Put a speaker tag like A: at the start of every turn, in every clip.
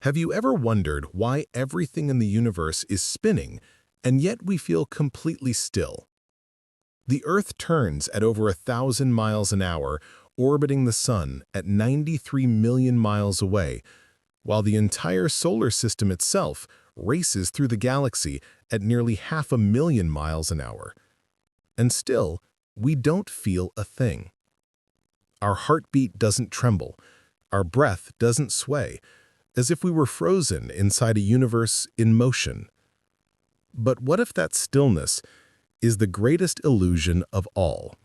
A: Have you ever wondered why everything in the universe is spinning, and yet we feel completely still? The Earth turns at over 1,000 miles an hour, orbiting the Sun at 93 million miles away, while the entire solar system itself races through the galaxy at nearly 500,000 miles an hour. And still, we don't feel a thing. Our heartbeat doesn't tremble, our breath doesn't sway, as if we were frozen inside a universe in motion. But what if that stillness is the greatest illusion of all?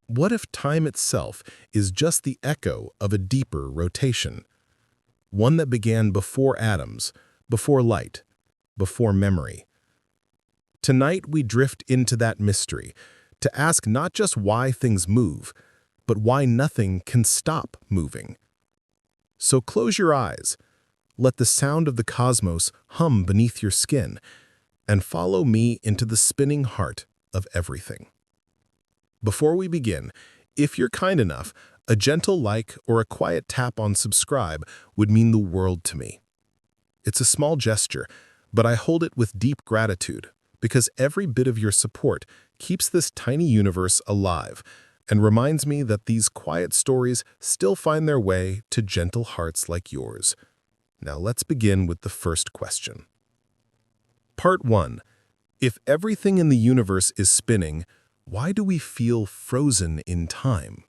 A: What if time itself is just the echo of a deeper rotation? One that began before atoms, before light, before memory. Tonight we drift into that mystery, to ask not just why things move, but why nothing can stop moving. So close your eyes, let the sound of the cosmos hum beneath your skin, and follow me into the spinning heart of everything. Before we begin, if you're kind enough, a gentle like or a quiet tap on subscribe would mean the world to me. It's a small gesture, but I hold it with deep gratitude because every bit of your support keeps this tiny universe alive and reminds me that these quiet stories still find their way to gentle hearts like yours. Now let's begin with the first question. Part 1. If everything in the universe is spinning, why do we feel frozen in time?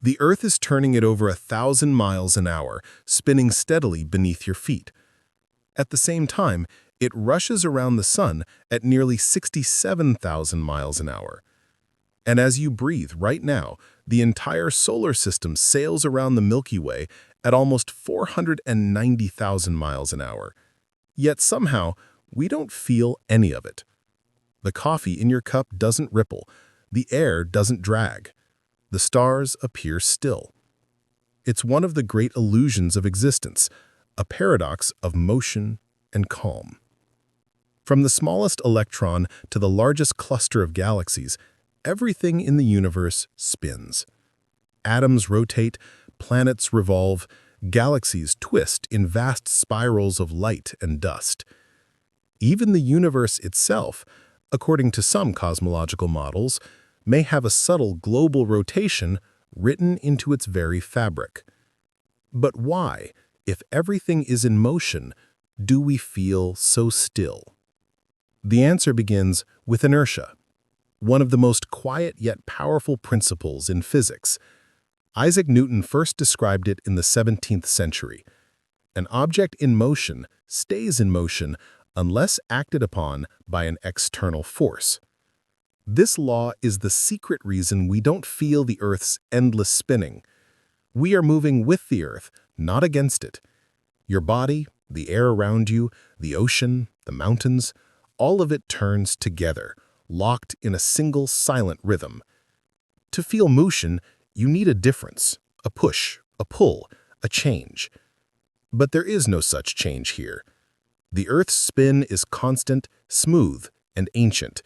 A: The Earth is turning at over 1,000 miles an hour, spinning steadily beneath your feet. At the same time, it rushes around the Sun at nearly 67,000 miles an hour. And as you breathe right now, the entire solar system sails around the Milky Way at almost 490,000 miles an hour. Yet somehow, we don't feel any of it. The coffee in your cup doesn't ripple, the air doesn't drag, the stars appear still. It's one of the great illusions of existence, a paradox of motion and calm. From the smallest electron to the largest cluster of galaxies, everything in the universe spins. Atoms rotate, planets revolve, galaxies twist in vast spirals of light and dust. Even the universe itself, according to some cosmological models, may have a subtle global rotation written into its very fabric. But why, if everything is in motion, do we feel so still? The answer begins with inertia, one of the most quiet yet powerful principles in physics. Isaac Newton first described it in the 17th century. An object in motion stays in motion unless acted upon by an external force. This law is the secret reason we don't feel the Earth's endless spinning. We are moving with the Earth, not against it. Your body, the air around you, the ocean, the mountains, all of it turns together, locked in a single silent rhythm. To feel motion, you need a difference, a push, a pull, a change. But there is no such change here. The Earth's spin is constant, smooth, and ancient.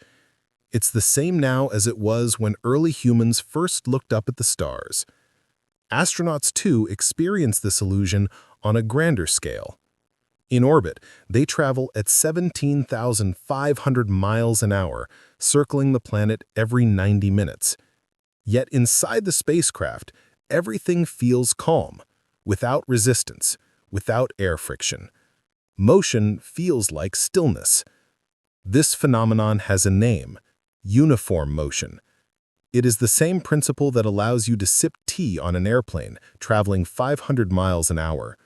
A: It's the same now as it was when early humans first looked up at the stars. Astronauts, too, experience this illusion on a grander scale. In orbit, they travel at 17,500 miles an hour, circling the planet every 90 minutes. Yet inside the spacecraft, everything feels calm, without resistance, without air friction. Motion feels like stillness. This phenomenon has a name: uniform motion. It is the same principle that allows you to sip tea on an airplane traveling 500 miles an hour.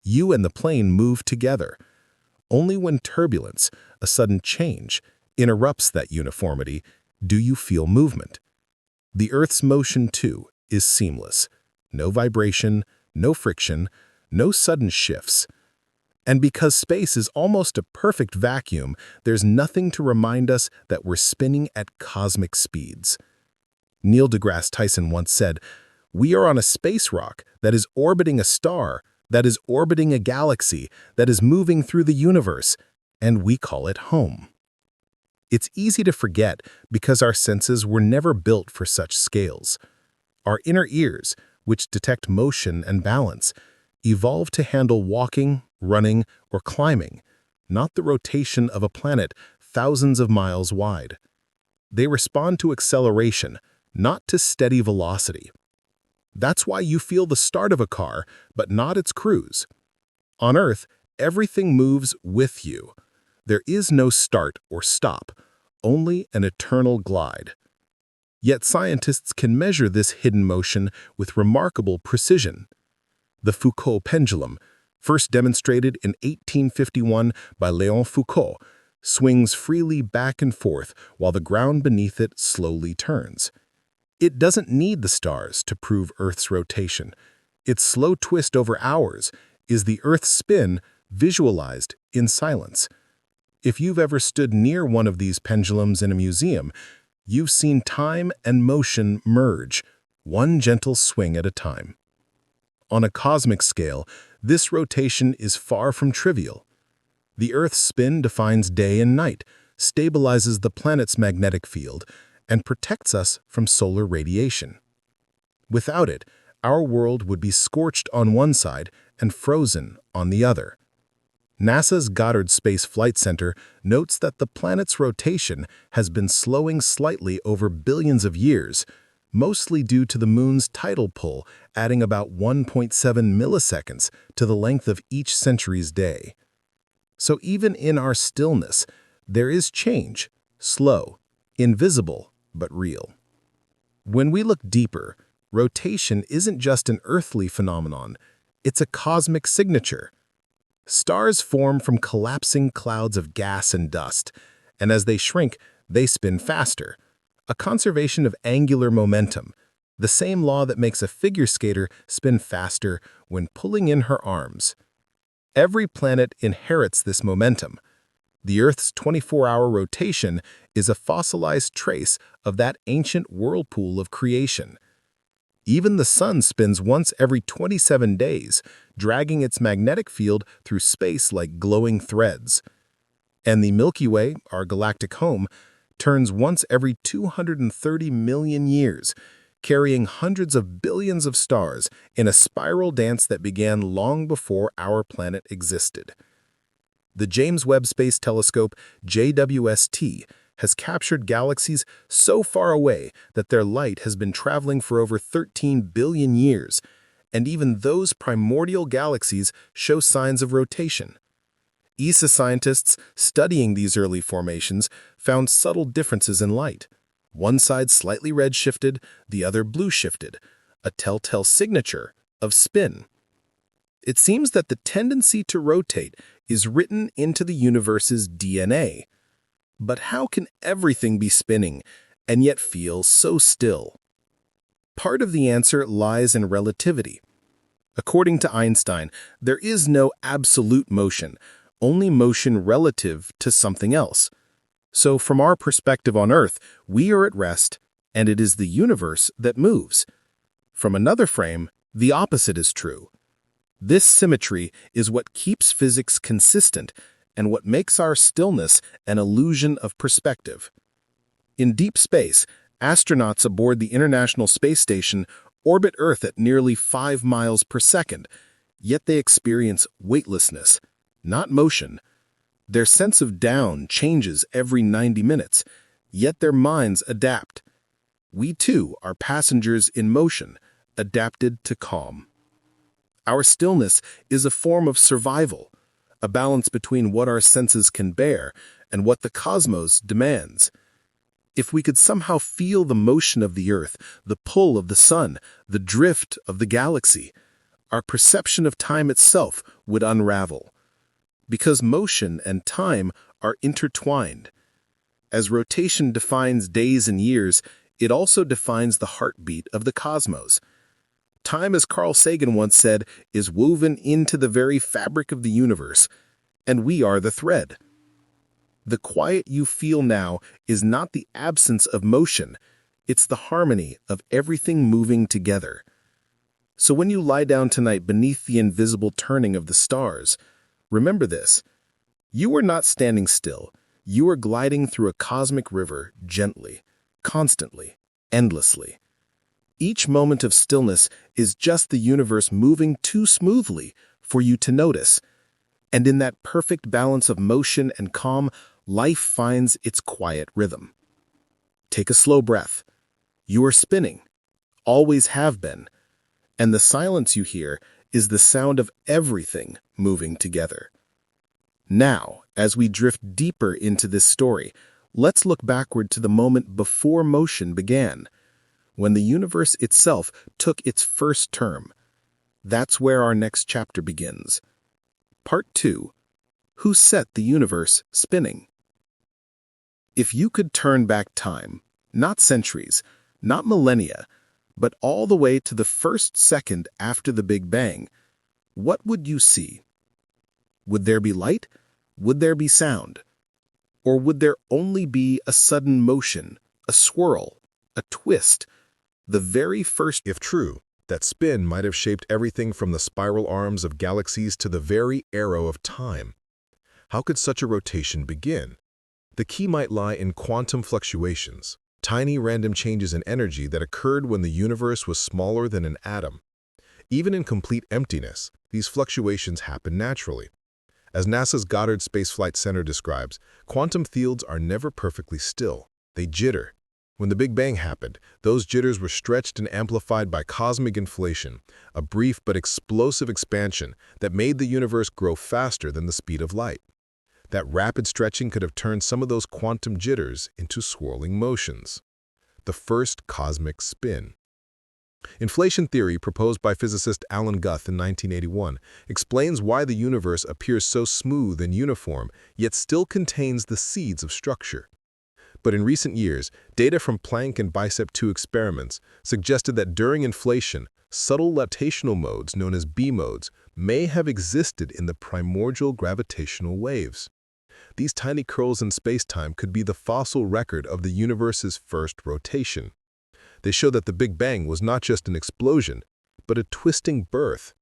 A: You and the plane move together. Only when turbulence, a sudden change, interrupts that uniformity do you feel movement. The Earth's motion, too, is seamless. No vibration, no friction, no sudden shifts. And because space is almost a perfect vacuum, there's nothing to remind us that we're spinning at cosmic speeds. Neil deGrasse Tyson once said, "We are on a space rock that is orbiting a star, that is orbiting a galaxy, that is moving through the universe, and we call it home." It's easy to forget because our senses were never built for such scales. Our inner ears, which detect motion and balance, evolved to handle walking, running, or climbing, not the rotation of a planet thousands of miles wide. They respond to acceleration, not to steady velocity. That's why you feel the start of a car, but not its cruise. On Earth, everything moves with you. There is no start or stop, only an eternal glide. Yet scientists can measure this hidden motion with remarkable precision. The Foucault pendulum, first demonstrated in 1851 by Léon Foucault, swings freely back and forth while the ground beneath it slowly turns. It doesn't need the stars to prove Earth's rotation. Its slow twist over hours is the Earth's spin visualized in silence. If you've ever stood near one of these pendulums in a museum, you've seen time and motion merge, one gentle swing at a time. On a cosmic scale, this rotation is far from trivial. The Earth's spin defines day and night, stabilizes the planet's magnetic field, and protects us from solar radiation. Without it, our world would be scorched on one side and frozen on the other. NASA's Goddard Space Flight Center notes that the planet's rotation has been slowing slightly over billions of years, mostly due to the moon's tidal pull adding about 1.7 milliseconds to the length of each century's day. So even in our stillness, there is change, slow, invisible, but real. When we look deeper, rotation isn't just an earthly phenomenon, it's a cosmic signature. Stars form from collapsing clouds of gas and dust, and as they shrink, they spin faster. A conservation of angular momentum, the same law that makes a figure skater spin faster when pulling in her arms. Every planet inherits this momentum. The Earth's 24-hour rotation is a fossilized trace of that ancient whirlpool of creation. Even the Sun spins once every 27 days, dragging its magnetic field through space like glowing threads. And the Milky Way, our galactic home, turns once every 230 million years, carrying hundreds of billions of stars in a spiral dance that began long before our planet existed. The James Webb Space Telescope, JWST, has captured galaxies so far away that their light has been traveling for over 13 billion years, and even those primordial galaxies show signs of rotation. ESA scientists studying these early formations found subtle differences in light. One side slightly red-shifted, the other blue-shifted, a telltale signature of spin. It seems that the tendency to rotate is written into the universe's DNA. But how can everything be spinning and yet feel so still? Part of the answer lies in relativity. According to Einstein, there is no absolute motion, only motion relative to something else. So from our perspective on Earth, we are at rest, and it is the universe that moves. From another frame, the opposite is true. This symmetry is what keeps physics consistent and what makes our stillness an illusion of perspective. In deep space, astronauts aboard the International Space Station orbit Earth at nearly 5 miles per second, yet they experience weightlessness, not motion. Their sense of down changes every 90 minutes, yet their minds adapt. We too are passengers in motion, adapted to calm. Our stillness is a form of survival, a balance between what our senses can bear and what the cosmos demands. If we could somehow feel the motion of the Earth, the pull of the Sun, the drift of the galaxy, our perception of time itself would unravel. Because motion and time are intertwined. As rotation defines days and years, it also defines the heartbeat of the cosmos. Time, as Carl Sagan once said, is woven into the very fabric of the universe, and we are the thread. The quiet you feel now is not the absence of motion, it's the harmony of everything moving together. So when you lie down tonight beneath the invisible turning of the stars, remember this: you are not standing still, you are gliding through a cosmic river gently, constantly, endlessly. Each moment of stillness is just the universe moving too smoothly for you to notice. And in that perfect balance of motion and calm, life finds its quiet rhythm. Take a slow breath. You are spinning, always have been, and the silence you hear is the sound of everything moving together. Now, as we drift deeper into this story, let's look backward to the moment before motion began, when the universe itself took its first term. That's where our next chapter begins. Part 2. Who set the universe spinning? If you could turn back time, not centuries, not millennia, but all the way to the first second after the Big Bang, what would you see? Would there be light? Would there be sound? Or would there only be a sudden motion, a swirl, a twist, the very first?
B: If true, that spin might have shaped everything from the spiral arms of galaxies to the very arrow of time. How could such a rotation begin? The key might lie in quantum fluctuations, tiny random changes in energy that occurred when the universe was smaller than an atom. Even in complete emptiness, these fluctuations happen naturally. As NASA's Goddard Space Flight Center describes, quantum fields are never perfectly still. They jitter. When the Big Bang happened, those jitters were stretched and amplified by cosmic inflation, a brief but explosive expansion that made the universe grow faster than the speed of light. That rapid stretching could have turned some of those quantum jitters into swirling motions. The first cosmic spin. Inflation theory, proposed by physicist Alan Guth in 1981, explains why the universe appears so smooth and uniform, yet still contains the seeds of structure. But in recent years, data from Planck and Bicep 2 experiments suggested that during inflation, subtle rotational modes known as B-modes may have existed in the primordial gravitational waves. These tiny curls in spacetime could be the fossil record of the universe's first rotation. They show that the Big Bang was not just an explosion, but a twisting birth,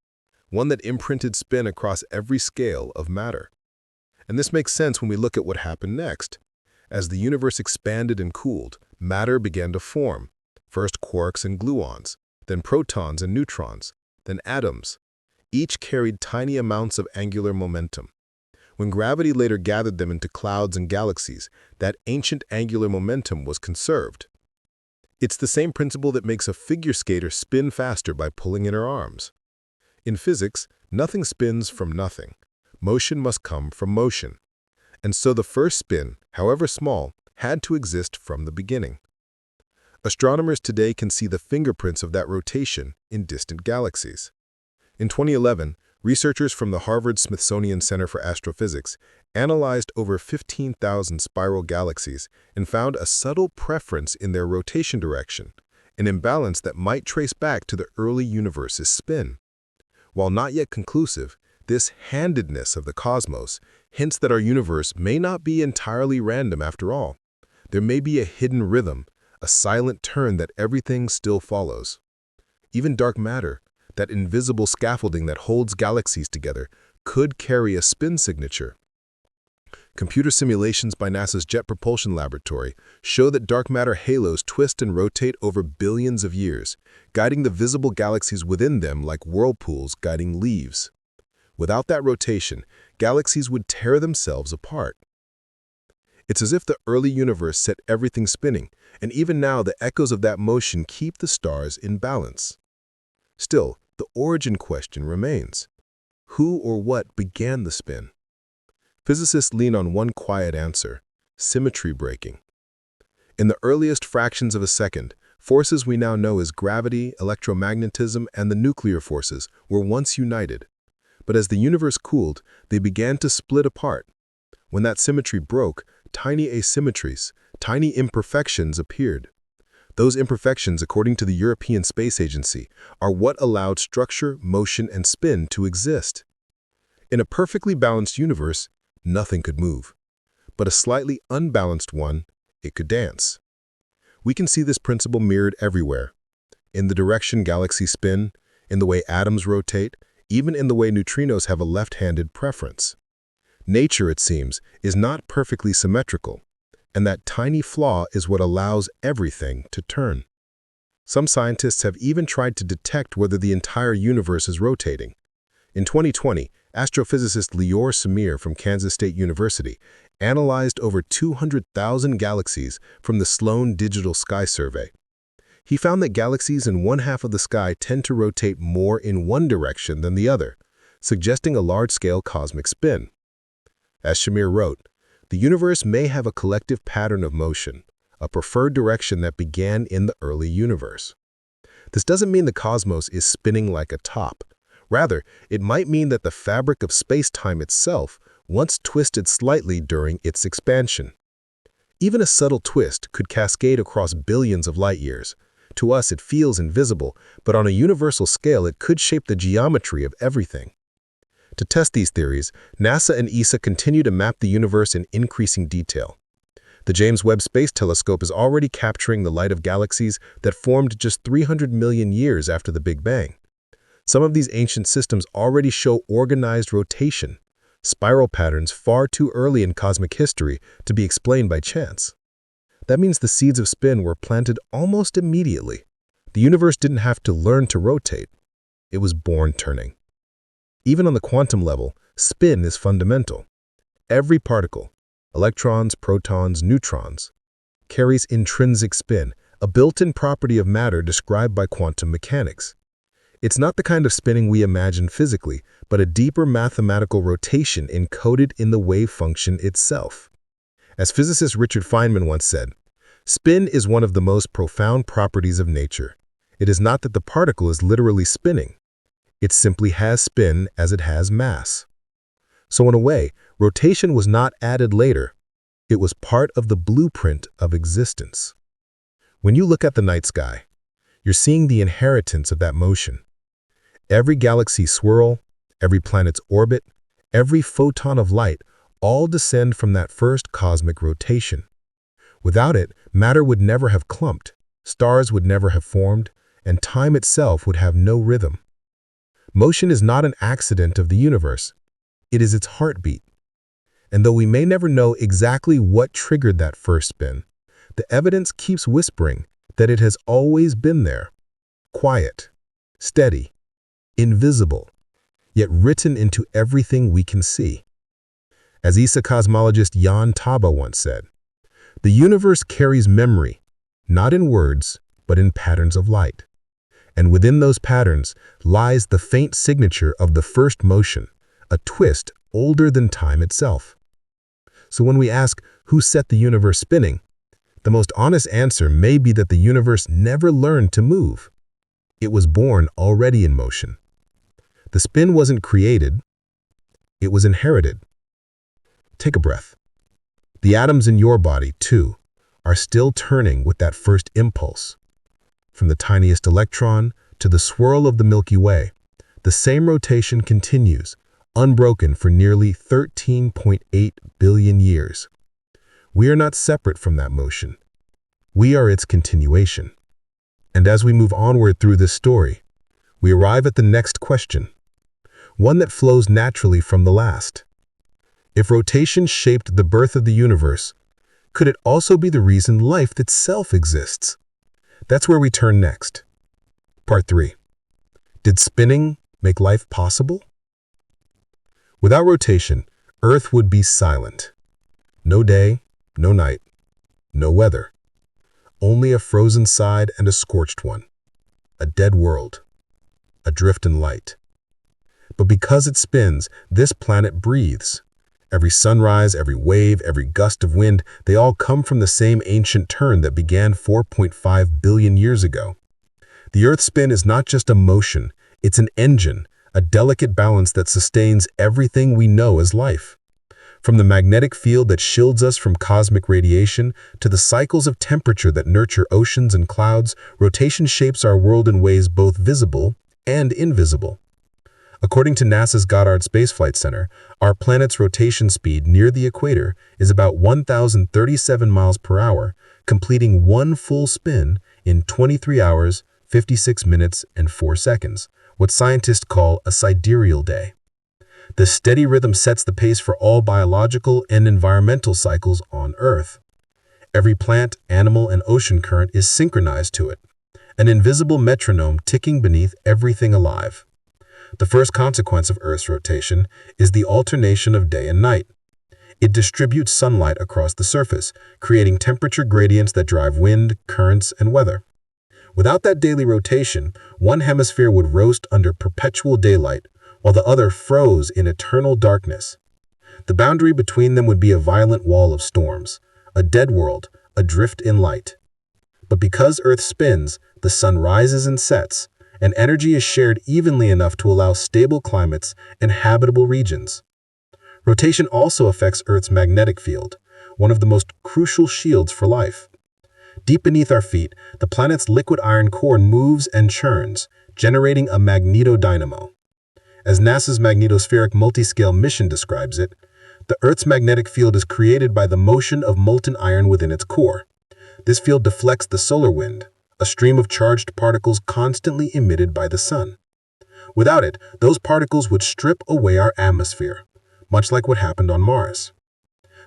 B: one that imprinted spin across every scale of matter. And this makes sense when we look at what happened next. As the universe expanded and cooled, matter began to form, first quarks and gluons, then protons and neutrons, then atoms. Each carried tiny amounts of angular momentum. When gravity later gathered them into clouds and galaxies, that ancient angular momentum was conserved. It's the same principle that makes a figure skater spin faster by pulling in her arms. In physics, nothing spins from nothing. Motion must come from motion. And so the first spin, however small, had to exist from the beginning. Astronomers today can see the fingerprints of that rotation in distant galaxies. In 2011, researchers from the Harvard-Smithsonian Center for Astrophysics analyzed over 15,000 spiral galaxies and found a subtle preference in their rotation direction, an imbalance that might trace back to the early universe's spin. While not yet conclusive, this handedness of the cosmos hints that our universe may not be entirely random after all. There may be a hidden rhythm, a silent turn that everything still follows. Even dark matter, that invisible scaffolding that holds galaxies together, could carry a spin signature. Computer simulations by NASA's Jet Propulsion Laboratory show that dark matter halos twist and rotate over billions of years, guiding the visible galaxies within them like whirlpools guiding leaves. Without that rotation, galaxies would tear themselves apart. It's as if the early universe set everything spinning, and even now the echoes of that motion keep the stars in balance. Still, the origin question remains. Who or what began the spin? Physicists lean on one quiet answer: symmetry breaking. In the earliest fractions of a second, forces we now know as gravity, electromagnetism, and the nuclear forces were once united. But as the universe cooled, they began to split apart. When that symmetry broke, tiny asymmetries, tiny imperfections appeared. Those imperfections, according to the European Space Agency, are what allowed structure, motion, and spin to exist. In a perfectly balanced universe, nothing could move. But a slightly unbalanced one, it could dance. We can see this principle mirrored everywhere. In the direction galaxies spin, in the way atoms rotate, even in the way neutrinos have a left-handed preference. Nature, it seems, is not perfectly symmetrical, and that tiny flaw is what allows everything to turn. Some scientists have even tried to detect whether the entire universe is rotating. In 2020, astrophysicist Lior Samir from Kansas State University analyzed over 200,000 galaxies from the Sloan Digital Sky Survey. He found that galaxies in one half of the sky tend to rotate more in one direction than the other, suggesting a large-scale cosmic spin. As Shamir wrote, the universe may have a collective pattern of motion, a preferred direction that began in the early universe. This doesn't mean the cosmos is spinning like a top. Rather, it might mean that the fabric of space-time itself once twisted slightly during its expansion. Even a subtle twist could cascade across billions of light-years. To us, it feels invisible, but on a universal scale, it could shape the geometry of everything. To test these theories, NASA and ESA continue to map the universe in increasing detail. The James Webb Space Telescope is already capturing the light of galaxies that formed just 300 million years after the Big Bang. Some of these ancient systems already show organized rotation, spiral patterns far too early in cosmic history to be explained by chance. That means the seeds of spin were planted almost immediately. The universe didn't have to learn to rotate. It was born turning. Even on the quantum level, spin is fundamental. Every particle, electrons, protons, neutrons, carries intrinsic spin, a built-in property of matter described by quantum mechanics. It's not the kind of spinning we imagine physically, but a deeper mathematical rotation encoded in the wave function itself. As physicist Richard Feynman once said, spin is one of the most profound properties of nature. It is not that the particle is literally spinning. It simply has spin as it has mass. So in a way, rotation was not added later. It was part of the blueprint of existence. When you look at the night sky, you're seeing the inheritance of that motion. Every galaxy's swirl, every planet's orbit, every photon of light all descend from that first cosmic rotation. Without it, matter would never have clumped, stars would never have formed, and time itself would have no rhythm. Motion is not an accident of the universe. It is its heartbeat. And though we may never know exactly what triggered that first spin, the evidence keeps whispering that it has always been there, quiet, steady, invisible, yet written into everything we can see. As ESA cosmologist Jan Taba once said, the universe carries memory, not in words, but in patterns of light. And within those patterns lies the faint signature of the first motion, a twist older than time itself. So when we ask who set the universe spinning, the most honest answer may be that the universe never learned to move. It was born already in motion. The spin wasn't created, it was inherited. Take a breath. The atoms in your body, too, are still turning with that first impulse. From the tiniest electron to the swirl of the Milky Way, the same rotation continues, unbroken for nearly 13.8 billion years. We are not separate from that motion. We are its continuation. And as we move onward through this story, we arrive at the next question, one that flows naturally from the last. If rotation shaped the birth of the universe, could it also be the reason life itself exists? That's where we turn next. Part 3. Did spinning make life possible? Without rotation, Earth would be silent. No day, no night, no weather. Only a frozen side and a scorched one. A dead world. Adrift in light. But because it spins, this planet breathes. Every sunrise, every wave, every gust of wind, they all come from the same ancient turn that began 4.5 billion years ago. The Earth's spin is not just a motion, it's an engine, a delicate balance that sustains everything we know as life. From the magnetic field that shields us from cosmic radiation to the cycles of temperature that nurture oceans and clouds, rotation shapes our world in ways both visible and invisible. According to NASA's Goddard Space Flight Center, our planet's rotation speed near the equator is about 1,037 miles per hour, completing one full spin in 23 hours, 56 minutes, and 4 seconds, what scientists call a sidereal day. This steady rhythm sets the pace for all biological and environmental cycles on Earth. Every plant, animal, and ocean current is synchronized to it. an invisible metronome ticking beneath everything alive. The first consequence of Earth's rotation is the alternation of day and night. It distributes sunlight across the surface, creating temperature gradients that drive wind, currents, and weather. Without that daily rotation, one hemisphere would roast under perpetual daylight, while the other froze in eternal darkness. The boundary between them would be a violent wall of storms, a dead world, adrift in light. But because Earth spins, the sun rises and sets, and energy is shared evenly enough to allow stable climates and habitable regions. Rotation also affects Earth's magnetic field, one of the most crucial shields for life. Deep beneath our feet, the planet's liquid iron core moves and churns, generating a magnetodynamo. As NASA's magnetospheric multiscale mission describes it, the Earth's magnetic field is created by the motion of molten iron within its core. This field deflects the solar wind, a stream of charged particles constantly emitted by the sun. Without it, those particles would strip away our atmosphere, much like what happened on Mars.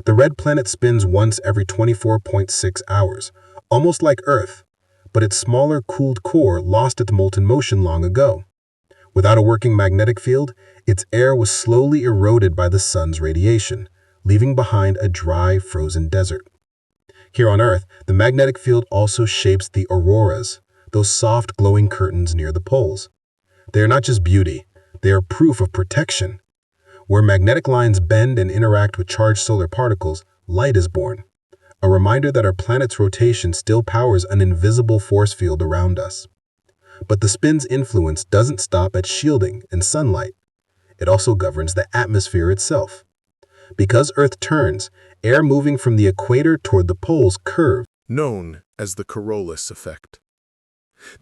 B: The red planet spins once every 24.6 hours, almost like Earth, but its smaller, cooled core lost its molten motion long ago. Without a working magnetic field, its air was slowly eroded by the sun's radiation, leaving behind a dry, frozen desert. Here on Earth, the magnetic field also shapes the auroras, those soft, glowing curtains near the poles. They are not just beauty, they are proof of protection. Where magnetic lines bend and interact with charged solar particles, light is born, a reminder that our planet's rotation still powers an invisible force field around us. But the spin's influence doesn't stop at shielding and sunlight. It also governs the atmosphere itself. Because Earth turns, air moving from the equator toward the poles curves,
A: known as the Coriolis effect.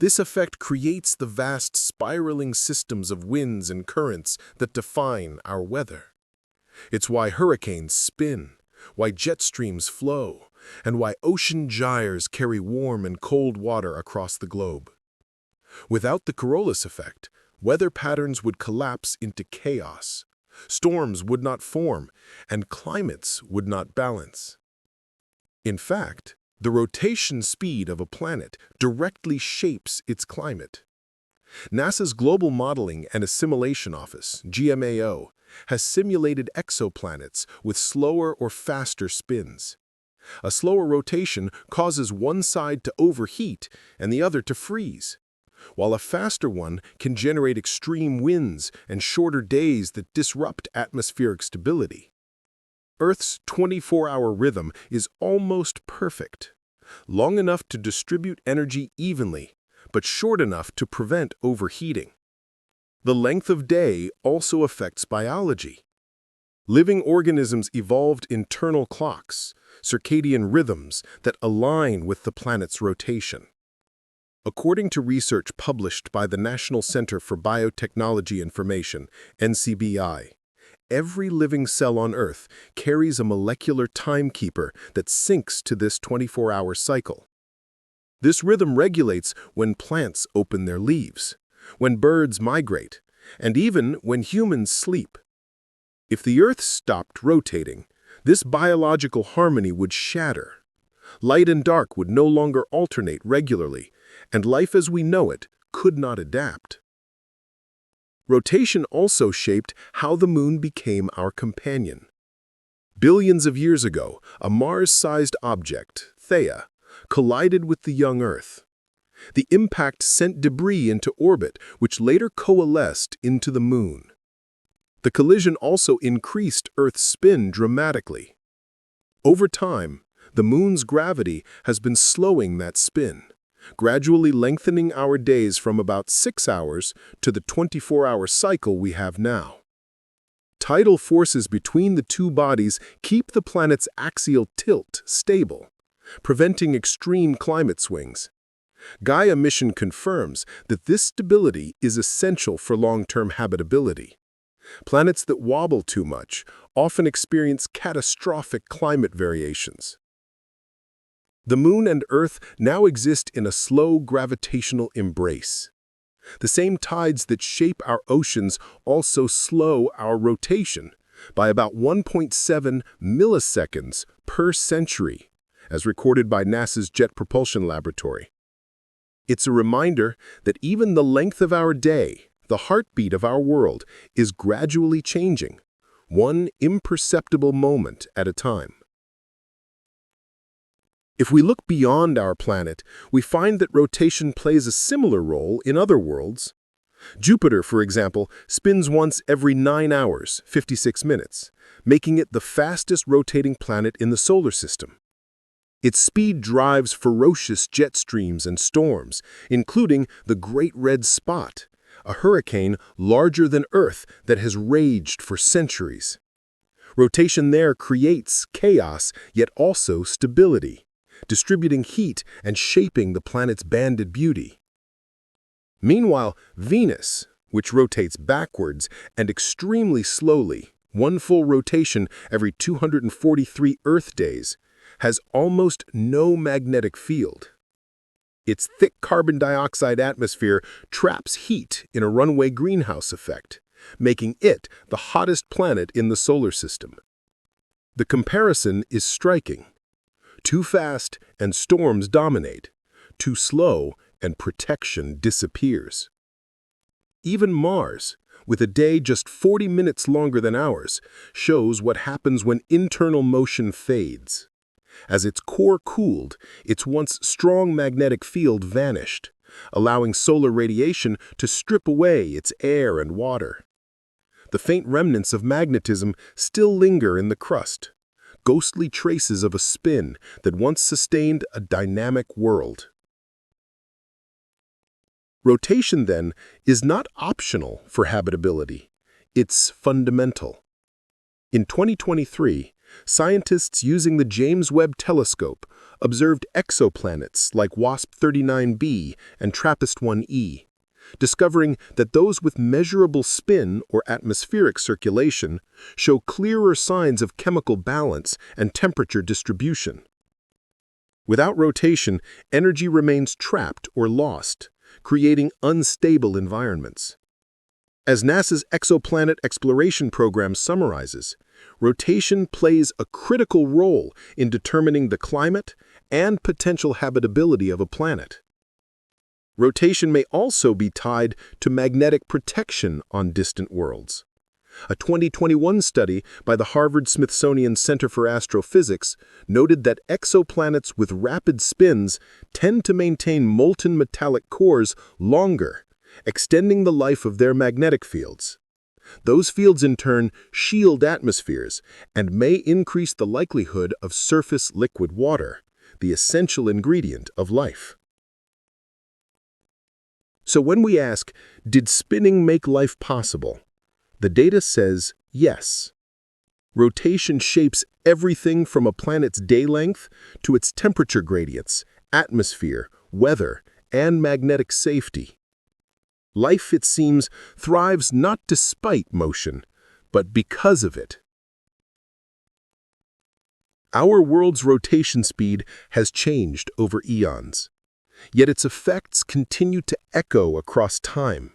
A: This effect creates the vast spiraling systems of winds and currents that define our weather. It's why hurricanes spin, why jet streams flow, and why ocean gyres carry warm and cold water across the globe. Without the Coriolis effect, weather patterns would collapse into chaos. Storms would not form, and climates would not balance. In fact, the rotation speed of a planet directly shapes its climate. NASA's Global Modeling and Assimilation Office, GMAO, has simulated exoplanets with slower or faster spins. A slower rotation causes one side to overheat and the other to freeze, while a faster one can generate extreme winds and shorter days that disrupt atmospheric stability. Earth's 24-hour rhythm is almost perfect, long enough to distribute energy evenly, but short enough to prevent overheating. The length of day also affects biology. Living organisms evolved internal clocks, circadian rhythms that align with the planet's rotation. According to research published by the National Center for Biotechnology Information, NCBI, every living cell on Earth carries a molecular timekeeper that syncs to this 24-hour cycle. This rhythm regulates when plants open their leaves, when birds migrate, and even when humans sleep. If the Earth stopped rotating, this biological harmony would shatter. Light and dark would no longer alternate regularly, and life as we know it could not adapt. Rotation also shaped how the Moon became our companion. Billions of years ago, a Mars-sized object, Theia, collided with the young Earth. The impact sent debris into orbit, which later coalesced into the Moon. The collision also increased Earth's spin dramatically. Over time, the Moon's gravity has been slowing that spin, gradually lengthening our days from about 6 hours to the 24-hour cycle we have now. Tidal forces between the two bodies keep the planet's axial tilt stable, preventing extreme climate swings. Gaia mission confirms that this stability is essential for long-term habitability. Planets that wobble too much often experience catastrophic climate variations. The Moon and Earth now exist in a slow gravitational embrace. The same tides that shape our oceans also slow our rotation by about 1.7 milliseconds per century, as recorded by NASA's Jet Propulsion Laboratory.
B: It's a reminder that even the length of our day, the heartbeat of our world, is gradually changing, one imperceptible moment at a time. If we look beyond our planet, we find that rotation plays a similar role in other worlds. Jupiter, for example, spins once every 9 hours, 56 minutes, making it the fastest rotating planet in the solar system. Its speed drives ferocious jet streams and storms, including the Great Red Spot, a hurricane larger than Earth that has raged for centuries. Rotation there creates chaos, yet also stability, distributing heat and shaping the planet's banded beauty. Meanwhile, Venus, which rotates backwards and extremely slowly, one full rotation every 243 Earth days, has almost no magnetic field. Its thick carbon dioxide atmosphere traps heat in a runaway greenhouse effect, making it the hottest planet in the solar system. The comparison is striking. Too fast and storms dominate. Too slow and protection disappears. Even Mars, with a day just 40 minutes longer than ours, shows what happens when internal motion fades. As its core cooled, its once strong magnetic field vanished, allowing solar radiation to strip away its air and water. The faint remnants of magnetism still linger in the crust, ghostly traces of a spin that once sustained a dynamic world. Rotation, then, is not optional for habitability. It's fundamental. In 2023, scientists using the James Webb Telescope observed exoplanets like WASP-39b and TRAPPIST-1e, discovering that those with measurable spin or atmospheric circulation show clearer signs of chemical balance and temperature distribution. Without rotation, energy remains trapped or lost, creating unstable environments. As NASA's exoplanet exploration program summarizes, rotation plays a critical role in determining the climate and potential habitability of a planet. Rotation may also be tied to magnetic protection on distant worlds. A 2021 study by the Harvard-Smithsonian Center for Astrophysics noted that exoplanets with rapid spins tend to maintain molten metallic cores longer, extending the life of their magnetic fields. Those fields, in turn, shield atmospheres and may increase the likelihood of surface liquid water, the essential ingredient of life. So when we ask, did spinning make life possible? The data says yes. Rotation shapes everything from a planet's day length to its temperature gradients, atmosphere, weather, and magnetic safety. Life, it seems, thrives not despite motion, but because of it. Our world's rotation speed has changed over eons, yet its effects continue to echo across time.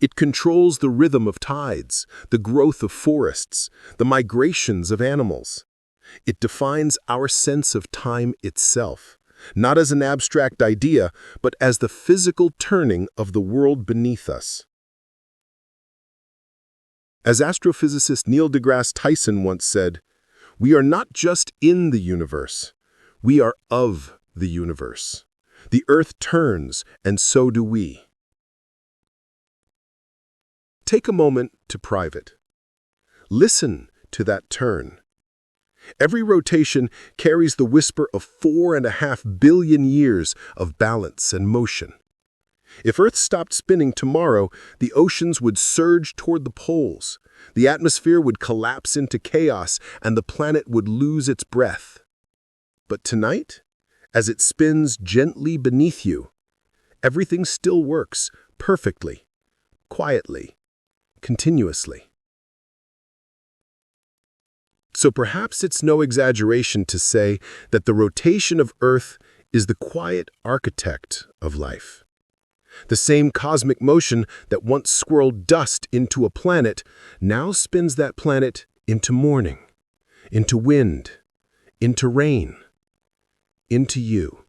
B: It controls the rhythm of tides, the growth of forests, the migrations of animals. It defines our sense of time itself, not as an abstract idea, but as the physical turning of the world beneath us. As astrophysicist Neil deGrasse Tyson once said, "We are not just in the universe, we are of the universe. The Earth turns, and so do we." Take a moment to private. Listen to that turn. Every rotation carries the whisper of 4.5 billion years of balance and motion. If Earth stopped spinning tomorrow, the oceans would surge toward the poles, the atmosphere would collapse into chaos, and the planet would lose its breath. But tonight, as it spins gently beneath you, everything still works perfectly, quietly, continuously. So perhaps it's no exaggeration to say that the rotation of Earth is the quiet architect of life. The same cosmic motion that once swirled dust into a planet now spins that planet into morning, into wind, into rain, into you.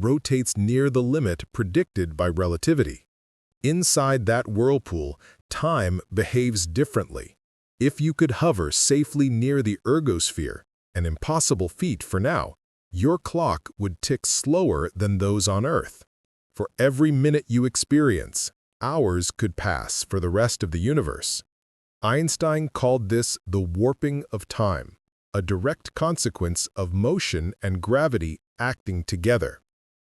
A: rotates near the limit predicted by relativity. Inside that whirlpool, time behaves differently. If you could hover safely near the ergosphere, an impossible feat for now, your clock would tick slower than those on Earth. For every minute you experience, hours could pass for the rest of the universe. Einstein called this the warping of time, a direct consequence of motion and gravity acting together.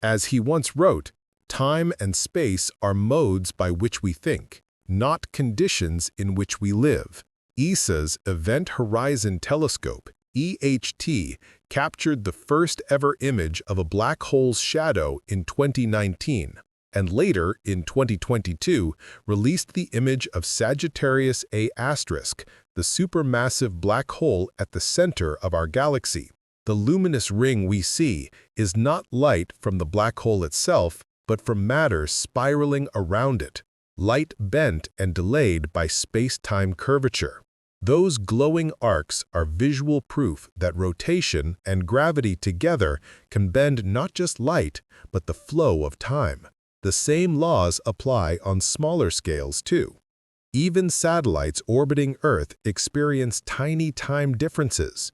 A: As he once wrote, time and space are modes by which we think, not conditions in which we live. ESA's Event Horizon Telescope, EHT, captured the first ever image of a black hole's shadow in 2019, and later, in 2022, released the image of Sagittarius A*, the supermassive black hole at the center of our galaxy. The luminous ring we see is not light from the black hole itself, but from matter spiraling around it, light bent and delayed by space-time curvature. Those glowing arcs are visual proof that rotation and gravity together can bend not just light, but the flow of time. The same laws apply on smaller scales, too. Even satellites orbiting Earth experience tiny time differences.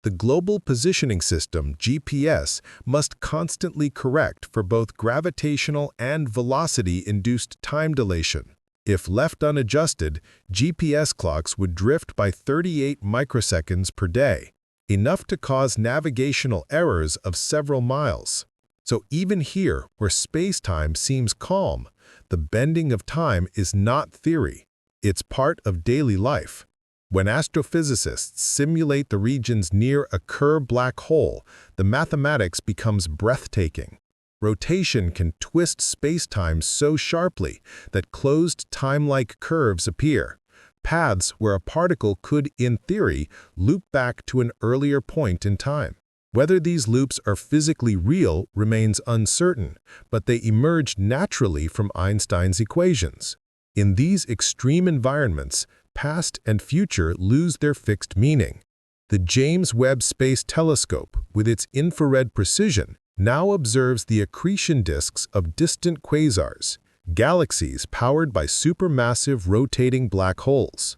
A: The Global Positioning System, GPS, must constantly correct for both gravitational and velocity-induced time dilation. If left unadjusted, GPS clocks would drift by 38 microseconds per day, enough to cause navigational errors of several miles. So even here, where space-time seems calm, the bending of time is not theory. It's part of daily life. When astrophysicists simulate the regions near a Kerr black hole, the mathematics becomes breathtaking. Rotation can twist space-time so sharply that closed time-like curves appear, paths where a particle could, in theory, loop back to an earlier point in time. Whether these loops are physically real remains uncertain, but they emerged naturally from Einstein's equations. In these extreme environments, past and future lose their fixed meaning. The James Webb Space Telescope, with its infrared precision, now observes the accretion disks of distant quasars, galaxies powered by supermassive rotating black holes.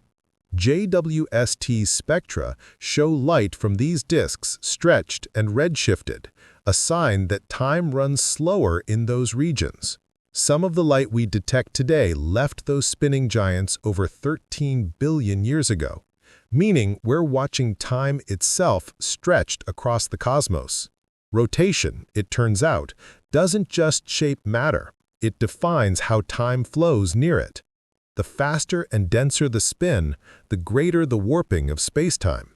A: JWST's spectra show light from these disks stretched and redshifted, a sign that time runs slower in those regions. Some of the light we detect today left those spinning giants over 13 billion years ago, meaning we're watching time itself stretched across the cosmos. Rotation, it turns out, doesn't just shape matter, it defines how time flows near it. The faster and denser the spin, the greater the warping of spacetime.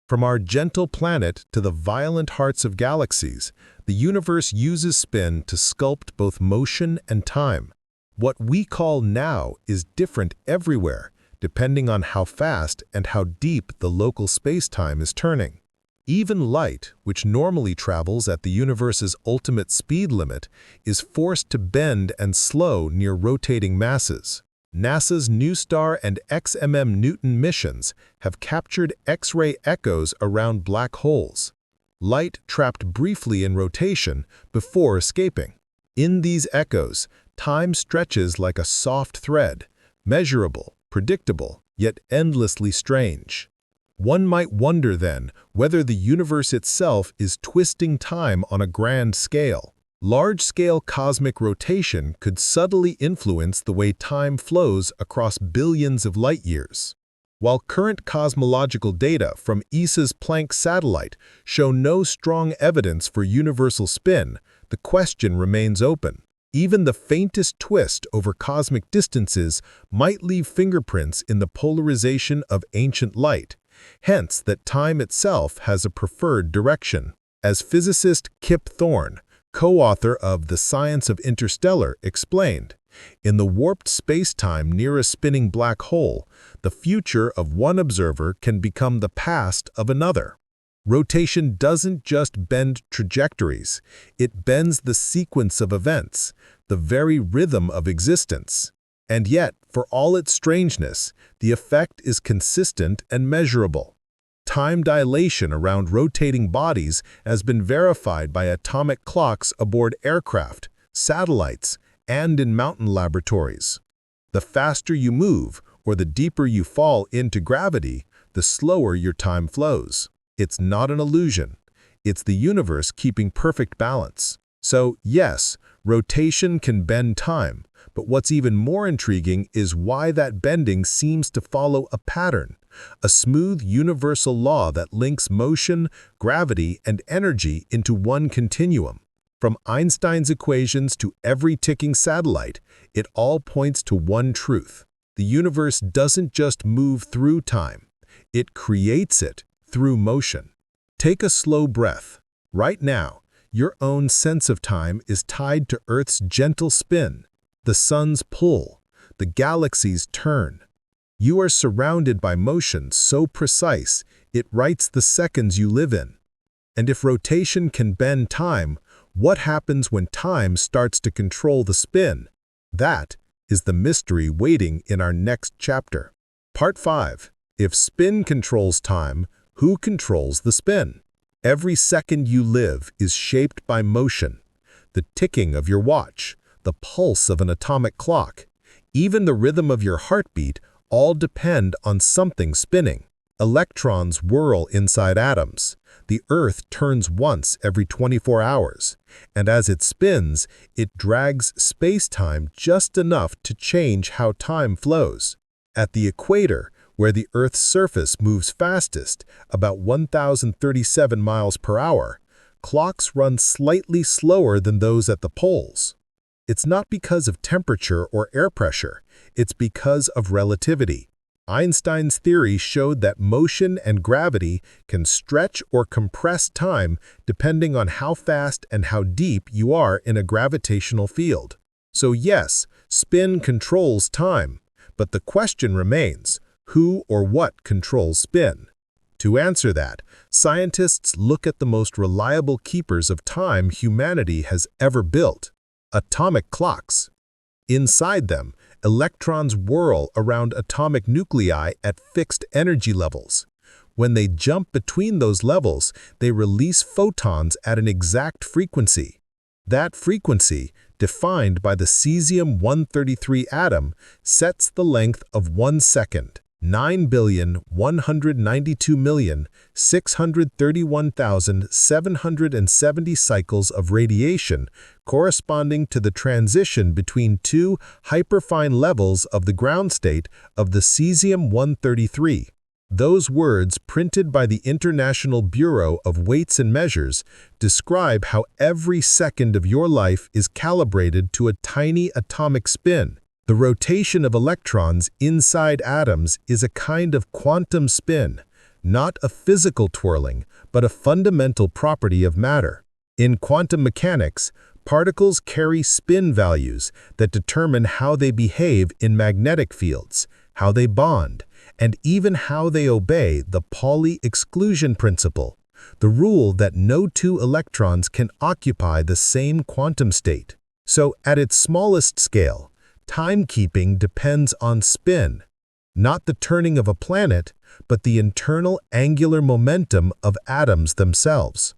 A: From our gentle planet to the violent hearts of galaxies, the universe uses spin to sculpt both motion and time. What we call now is different everywhere, depending on how fast and how deep the local spacetime is turning. Even light, which normally travels at the universe's ultimate speed limit, is forced to bend and slow near rotating masses. NASA's NuSTAR and XMM Newton missions have captured X-ray echoes around black holes, light trapped briefly in rotation before escaping. In these echoes, time stretches like a soft thread, measurable, predictable, yet endlessly strange. One might wonder then whether the universe itself is twisting time on a grand scale. Large-scale cosmic rotation could subtly influence the way time flows across billions of light-years. While current cosmological data from ESA's Planck satellite show no strong evidence for universal spin, the question remains open. Even the faintest twist over cosmic distances might leave fingerprints in the polarization of ancient light, hence that time itself has a preferred direction. As physicist Kip Thorne, co-author of The Science of Interstellar, explained, in the warped space-time near a spinning black hole, the future of one observer can become the past of another. Rotation doesn't just bend trajectories, it bends the sequence of events, the very rhythm of existence. And yet, for all its strangeness, the effect is consistent and measurable.
B: Time dilation around rotating bodies has been verified by atomic clocks aboard aircraft, satellites, and in mountain laboratories. The faster you move, or the deeper you fall into gravity, the slower your time flows. It's not an illusion. It's the universe keeping perfect balance. So, yes, rotation can bend time, but what's even more intriguing is why that bending seems to follow a pattern, a smooth universal law that links motion, gravity, and energy into one continuum. From Einstein's equations to every ticking satellite, it all points to one truth. The universe doesn't just move through time. It creates it through motion. Take a slow breath. Right now, your own sense of time is tied to Earth's gentle spin, the sun's pull, the galaxies' turn. You are surrounded by motion so precise it writes the seconds you live in. And if rotation can bend time, what happens when time starts to control the spin? That is the mystery waiting in our next chapter. Part 5. If spin controls time, who controls the spin? Every second you live is shaped by motion. The ticking of your watch, the pulse of an atomic clock, even the rhythm of your heartbeat all depend on something spinning. Electrons whirl inside atoms. The Earth turns once every 24 hours, and as it spins, it drags space-time just enough to change how time flows. At the equator, where the Earth's surface moves fastest, about 1,037 miles per hour, clocks run slightly slower than those at the poles. It's not because of temperature or air pressure, it's because of relativity. Einstein's theory showed that motion and gravity can stretch or compress time depending on how fast and how deep you are in a gravitational field. So yes, spin controls time, but the question remains, who or what controls spin? To answer that, scientists look at the most reliable keepers of time humanity has ever built: atomic clocks. Inside them, electrons whirl around atomic nuclei at fixed energy levels. When they jump between those levels, they release photons at an exact frequency. That frequency, defined by the cesium-133 atom, sets the length of 1 second, 9,192,631,770 cycles of radiation, corresponding to the transition between two hyperfine levels of the ground state of the cesium-133. Those words, printed by the International Bureau of Weights and Measures, describe how every second of your life is calibrated to a tiny atomic spin. The rotation of electrons inside atoms is a kind of quantum spin, not a physical twirling, but a fundamental property of matter. In quantum mechanics, particles carry spin values that determine how they behave in magnetic fields, how they bond, and even how they obey the Pauli exclusion principle, the rule that no two electrons can occupy the same quantum state. So, at its smallest scale, timekeeping depends on spin, not the turning of a planet, but the internal angular momentum of atoms themselves.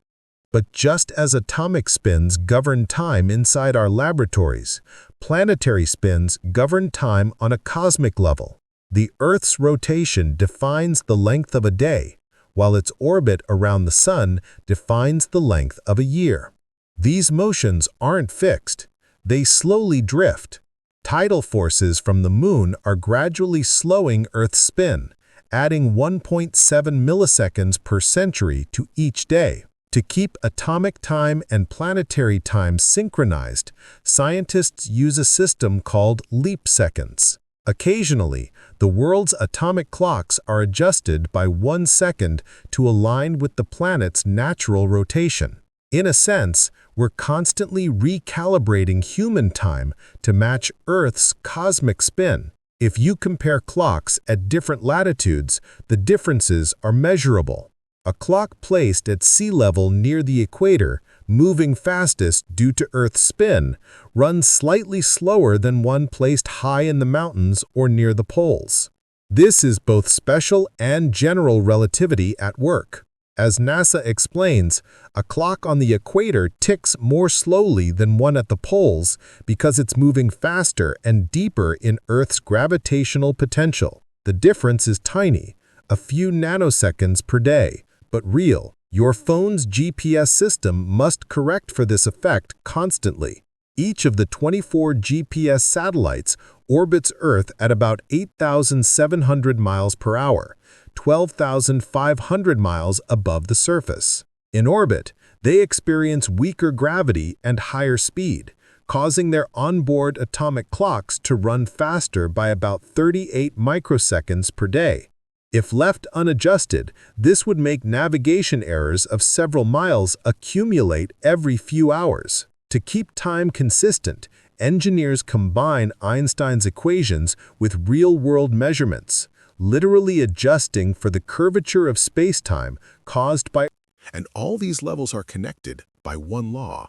B: But just as atomic spins govern time inside our laboratories, planetary spins govern time on a cosmic level. The Earth's rotation defines the length of a day, while its orbit around the Sun defines the length of a year. These motions aren't fixed, they slowly drift. Tidal forces from the Moon are gradually slowing Earth's spin, adding 1.7 milliseconds per century to each day. To keep atomic time and planetary time synchronized, scientists use a system called leap seconds. Occasionally, the world's atomic clocks are adjusted by 1 second to align with the planet's natural rotation. In a sense, we're constantly recalibrating human time to match Earth's cosmic spin. If you compare clocks at different latitudes, the differences are measurable. A clock placed at sea level near the equator, moving fastest due to Earth's spin, runs slightly slower than one placed high in the mountains or near the poles. This is both special and general relativity at work. As NASA explains, a clock on the equator ticks more slowly than one at the poles because it's moving faster and deeper in Earth's gravitational potential. The difference is tiny, a few nanoseconds per day, but real. Your phone's GPS system must correct for this effect constantly. Each of the 24 GPS satellites orbits Earth at about 8,700 miles per hour, 12,500 miles above the surface. In orbit, they experience weaker gravity and higher speed, causing their onboard atomic clocks to run faster by about 38 microseconds per day. If left unadjusted, this would make navigation errors of several miles accumulate every few hours. To keep time consistent, engineers combine Einstein's equations with real-world measurements, literally adjusting for the curvature of spacetime caused by.
A: And all these levels are connected by one law.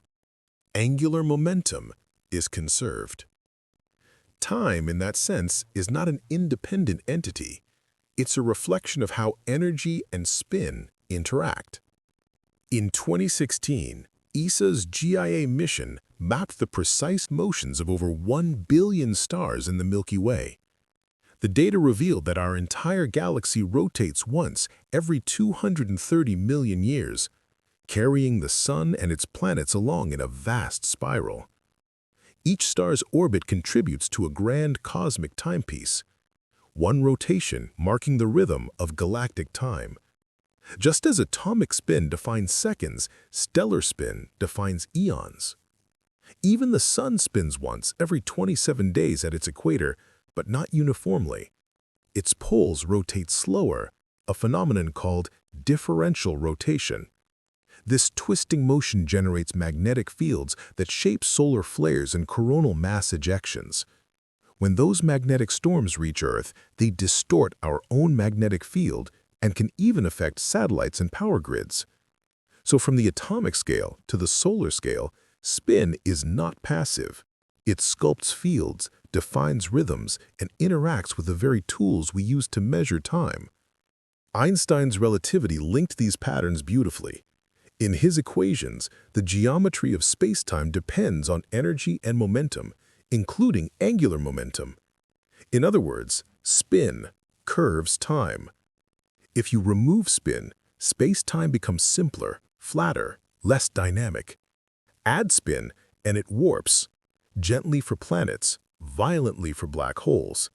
A: Angular momentum is conserved. Time, in that sense, is not an independent entity. It's a reflection of how energy and spin interact. In 2016, ESA's GIA mission mapped the precise motions of over 1 billion stars in the Milky Way. The data revealed that our entire galaxy rotates once every 230 million years, carrying the Sun and its planets along in a vast spiral. Each star's orbit contributes to a grand cosmic timepiece, one rotation marking the rhythm of galactic time. Just as atomic spin defines seconds, stellar spin defines eons. Even the Sun spins once every 27 days at its equator, but not uniformly. Its poles rotate slower, a phenomenon called differential rotation. This twisting motion generates magnetic fields that shape solar flares and coronal mass ejections. When those magnetic storms reach Earth, they distort our own magnetic field and can even affect satellites and power grids. So from the atomic scale to the solar scale, spin is not passive. It sculpts fields, defines rhythms, and interacts with the very tools we use to measure time. Einstein's relativity linked these patterns beautifully. In his equations, the geometry of spacetime depends on energy and momentum, including angular momentum. In other words, spin curves time. If you remove spin, space-time becomes simpler, flatter, less dynamic. Add spin, and it warps, gently for planets, violently for black holes.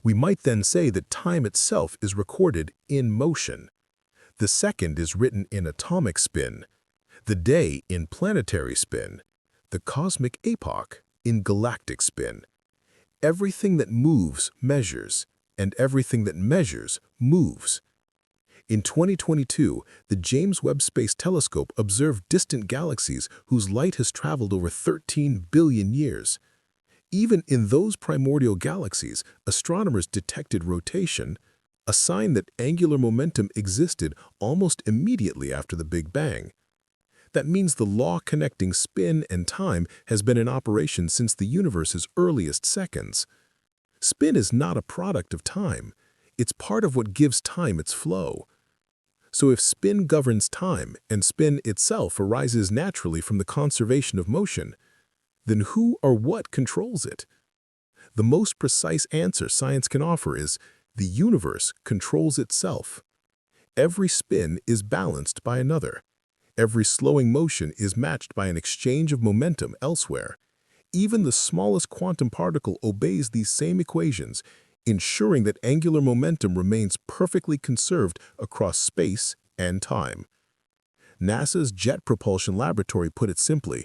A: We might then say that time itself is recorded in motion. The second is written in atomic spin, the day in planetary spin, the cosmic epoch in galactic spin. Everything that moves measures, and everything that measures moves. In 2022, the James Webb Space Telescope observed distant galaxies whose light has traveled over 13 billion years. Even in those primordial galaxies, astronomers detected rotation, a sign that angular momentum existed almost immediately after the Big Bang. That means the law connecting spin and time has been in operation since the universe's earliest seconds. Spin is not a product of time. It's part of what gives time its flow. So if spin governs time and spin itself arises naturally from the conservation of motion, then who or what controls it? The most precise answer science can offer is the universe controls itself. Every spin is balanced by another. Every slowing motion is matched by an exchange of momentum elsewhere. Even the smallest quantum particle obeys these same equations, ensuring that angular momentum remains perfectly conserved across space and time. NASA's Jet Propulsion Laboratory put it simply,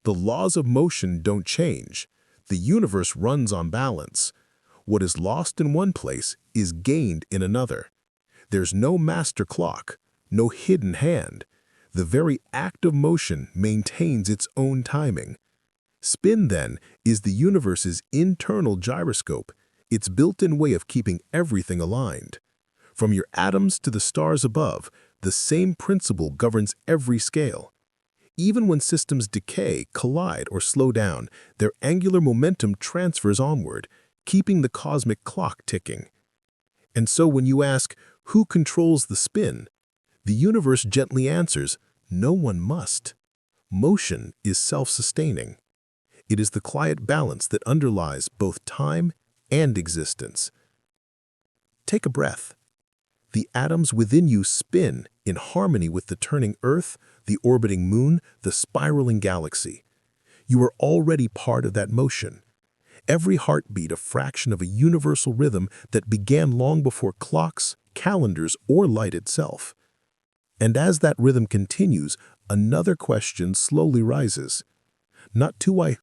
A: the laws of motion don't change. The universe runs on balance. What is lost in one place is gained in another. There's no master clock, no hidden hand. The very act of motion maintains its own timing. Spin, then, is the universe's internal gyroscope, its built-in way of keeping everything aligned. From your atoms to the stars above, the same principle governs every scale. Even when systems decay, collide, or slow down, their angular momentum transfers onward, keeping the cosmic clock ticking. And so when you ask, who controls the spin? The universe gently answers, no one must. Motion is self-sustaining. It is the quiet balance that underlies both time and existence. Take a breath. The atoms within you spin in harmony with the turning Earth, the orbiting moon, the spiraling galaxy. You are already part of that motion. Every heartbeat a fraction of a universal rhythm that began long before clocks, calendars, or light itself. And as that rhythm continues, another question slowly rises. Not do I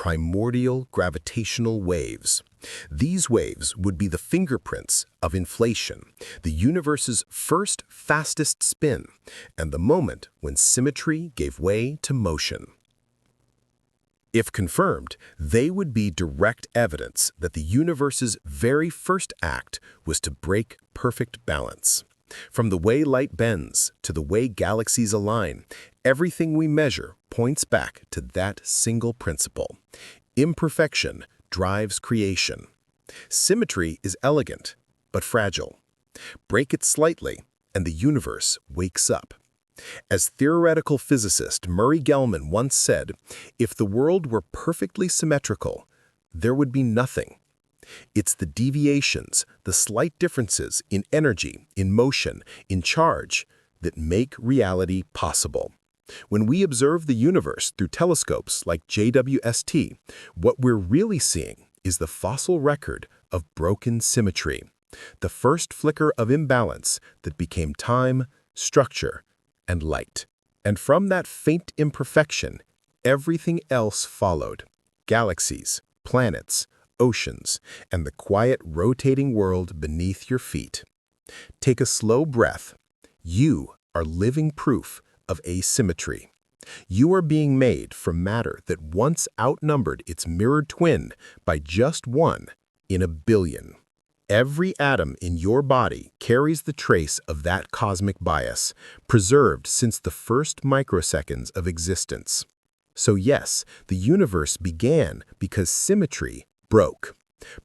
A: primordial gravitational waves. These waves would be the fingerprints of inflation, the universe's first fastest spin, and the moment when symmetry gave way to motion. If confirmed, they would be direct evidence that the universe's very first act was to break perfect balance. From the way light bends to the way galaxies align, everything we measure points back to that single principle. Imperfection drives creation. Symmetry is elegant, but fragile. Break it slightly, and the universe wakes up. As theoretical physicist Murray Gell-Mann once said, if the world were perfectly symmetrical, there would be nothing. It's the deviations, the slight differences in energy, in motion, in charge, that make reality possible. When we observe the universe through telescopes like JWST, what we're really seeing is the fossil record of broken symmetry, the first flicker of imbalance that became time, structure, and light. And from that faint imperfection, everything else followed. Galaxies, planets, oceans, and the quiet rotating world beneath your feet. Take a slow breath. You are living proof of asymmetry. You are being made from matter that once outnumbered its mirrored twin by just 1 in a billion. Every atom in your body carries the trace of that cosmic bias, preserved since the first microseconds of existence. So yes, the universe began because symmetry broke.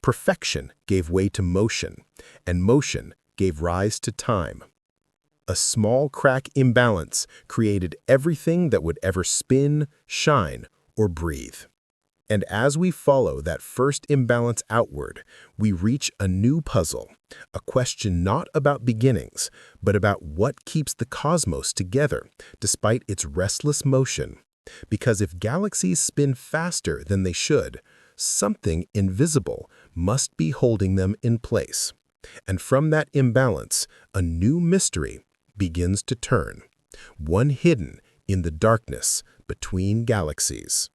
A: Perfection gave way to motion, and motion gave rise to time. A small crack imbalance created everything that would ever spin, shine, or breathe. And as we follow that first imbalance outward, we reach a new puzzle, a question not about beginnings, but about what keeps the cosmos together despite its restless motion. Because if galaxies spin faster than they should, something invisible must be holding them in place. And from that imbalance, a new mystery begins to turn, one hidden in the darkness between galaxies.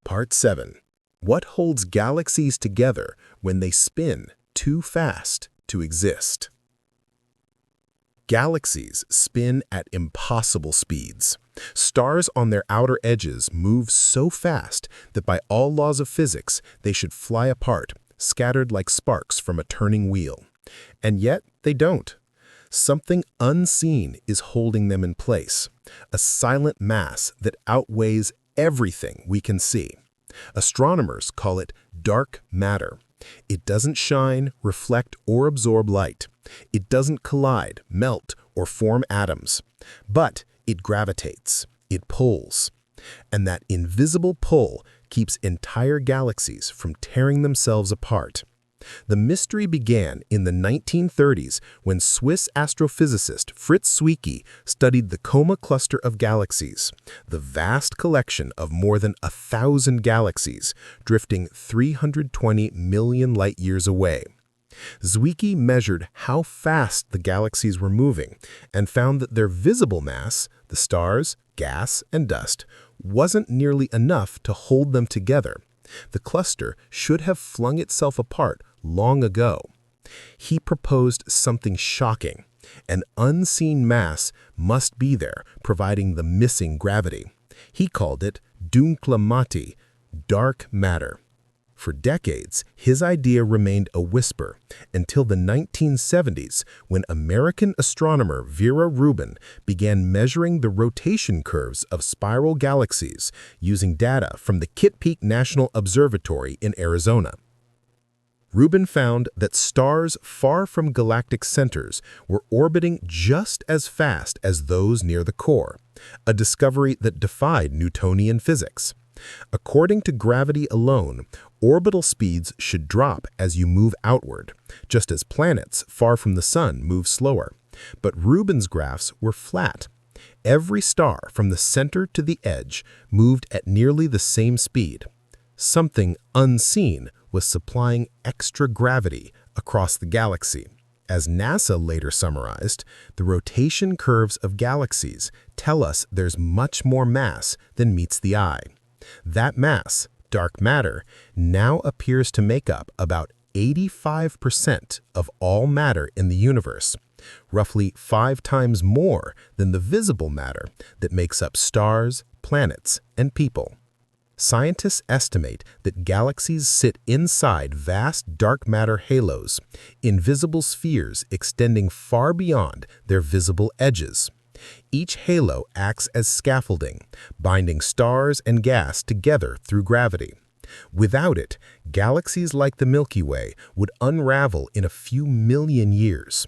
A: Part 7. What holds galaxies together when they spin too fast to exist? Galaxies spin at impossible speeds. Stars on their outer edges move so fast that by all laws of physics, they should fly apart, scattered like sparks from a turning wheel. And yet, they don't. Something unseen is holding them in place, a silent mass that outweighs everything we can see. Astronomers call it dark matter. It doesn't shine, reflect, or absorb light. It doesn't collide, melt, or form atoms. But it gravitates, it pulls. And that invisible pull keeps entire galaxies from tearing themselves apart. The mystery began in the 1930s when Swiss astrophysicist Fritz Zwicky studied the Coma cluster of galaxies, the vast collection of more than 1,000 galaxies drifting 320 million light-years away. Zwicky measured how fast the galaxies were moving and found that their visible mass, the stars, gas, and dust, wasn't nearly enough to hold them together. The cluster should have flung itself apart long ago. He proposed something shocking. An unseen mass must be there, providing the missing gravity. He called it dunkle Matte, dark matter. For decades, his idea remained a whisper until the 1970s when American astronomer Vera Rubin began measuring the rotation curves of spiral galaxies using data from the Kitt Peak National Observatory in Arizona. Rubin found that stars far from galactic centers were orbiting just as fast as those near the core, a discovery that defied Newtonian physics. According to gravity alone, orbital speeds should drop as you move outward, just as planets far from the sun move slower. But Rubin's graphs were flat. Every star from the center to the edge moved at nearly the same speed. Something unseen was supplying extra gravity across the galaxy. As NASA later summarized, the rotation curves of galaxies tell us there's much more mass than meets the eye.
B: That mass, dark matter, now appears to make up about 85% of all matter in the universe, roughly 5 times more than the visible matter that makes up stars, planets, and people. Scientists estimate that galaxies sit inside vast dark matter halos, invisible spheres extending far beyond their visible edges. Each halo acts as scaffolding, binding stars and gas together through gravity. Without it, galaxies like the Milky Way would unravel in a few million years.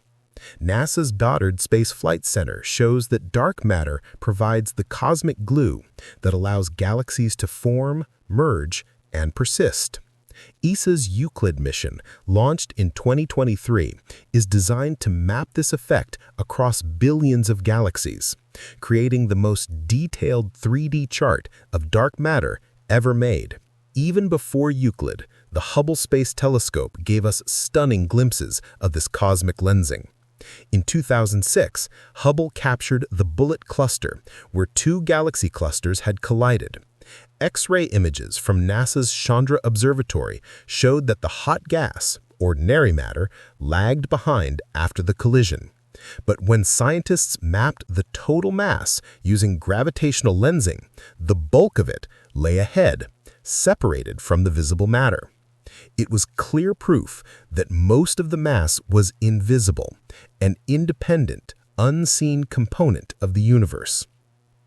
B: NASA's Goddard Space Flight Center shows that dark matter provides the cosmic glue that allows galaxies to form, merge, and persist. ESA's Euclid mission, launched in 2023, is designed to map this effect across billions of galaxies, creating the most detailed 3D chart of dark matter ever made. Even before Euclid, the Hubble Space Telescope gave us stunning glimpses of this cosmic lensing. In 2006, Hubble captured the Bullet Cluster, where 2 galaxy clusters had collided. X-ray images from NASA's Chandra Observatory showed that the hot gas, ordinary matter, lagged behind after the collision. But when scientists mapped the total mass using gravitational lensing, the bulk of it lay ahead, separated from the visible matter. It was clear proof that most of the mass was invisible, an independent, unseen component of the universe.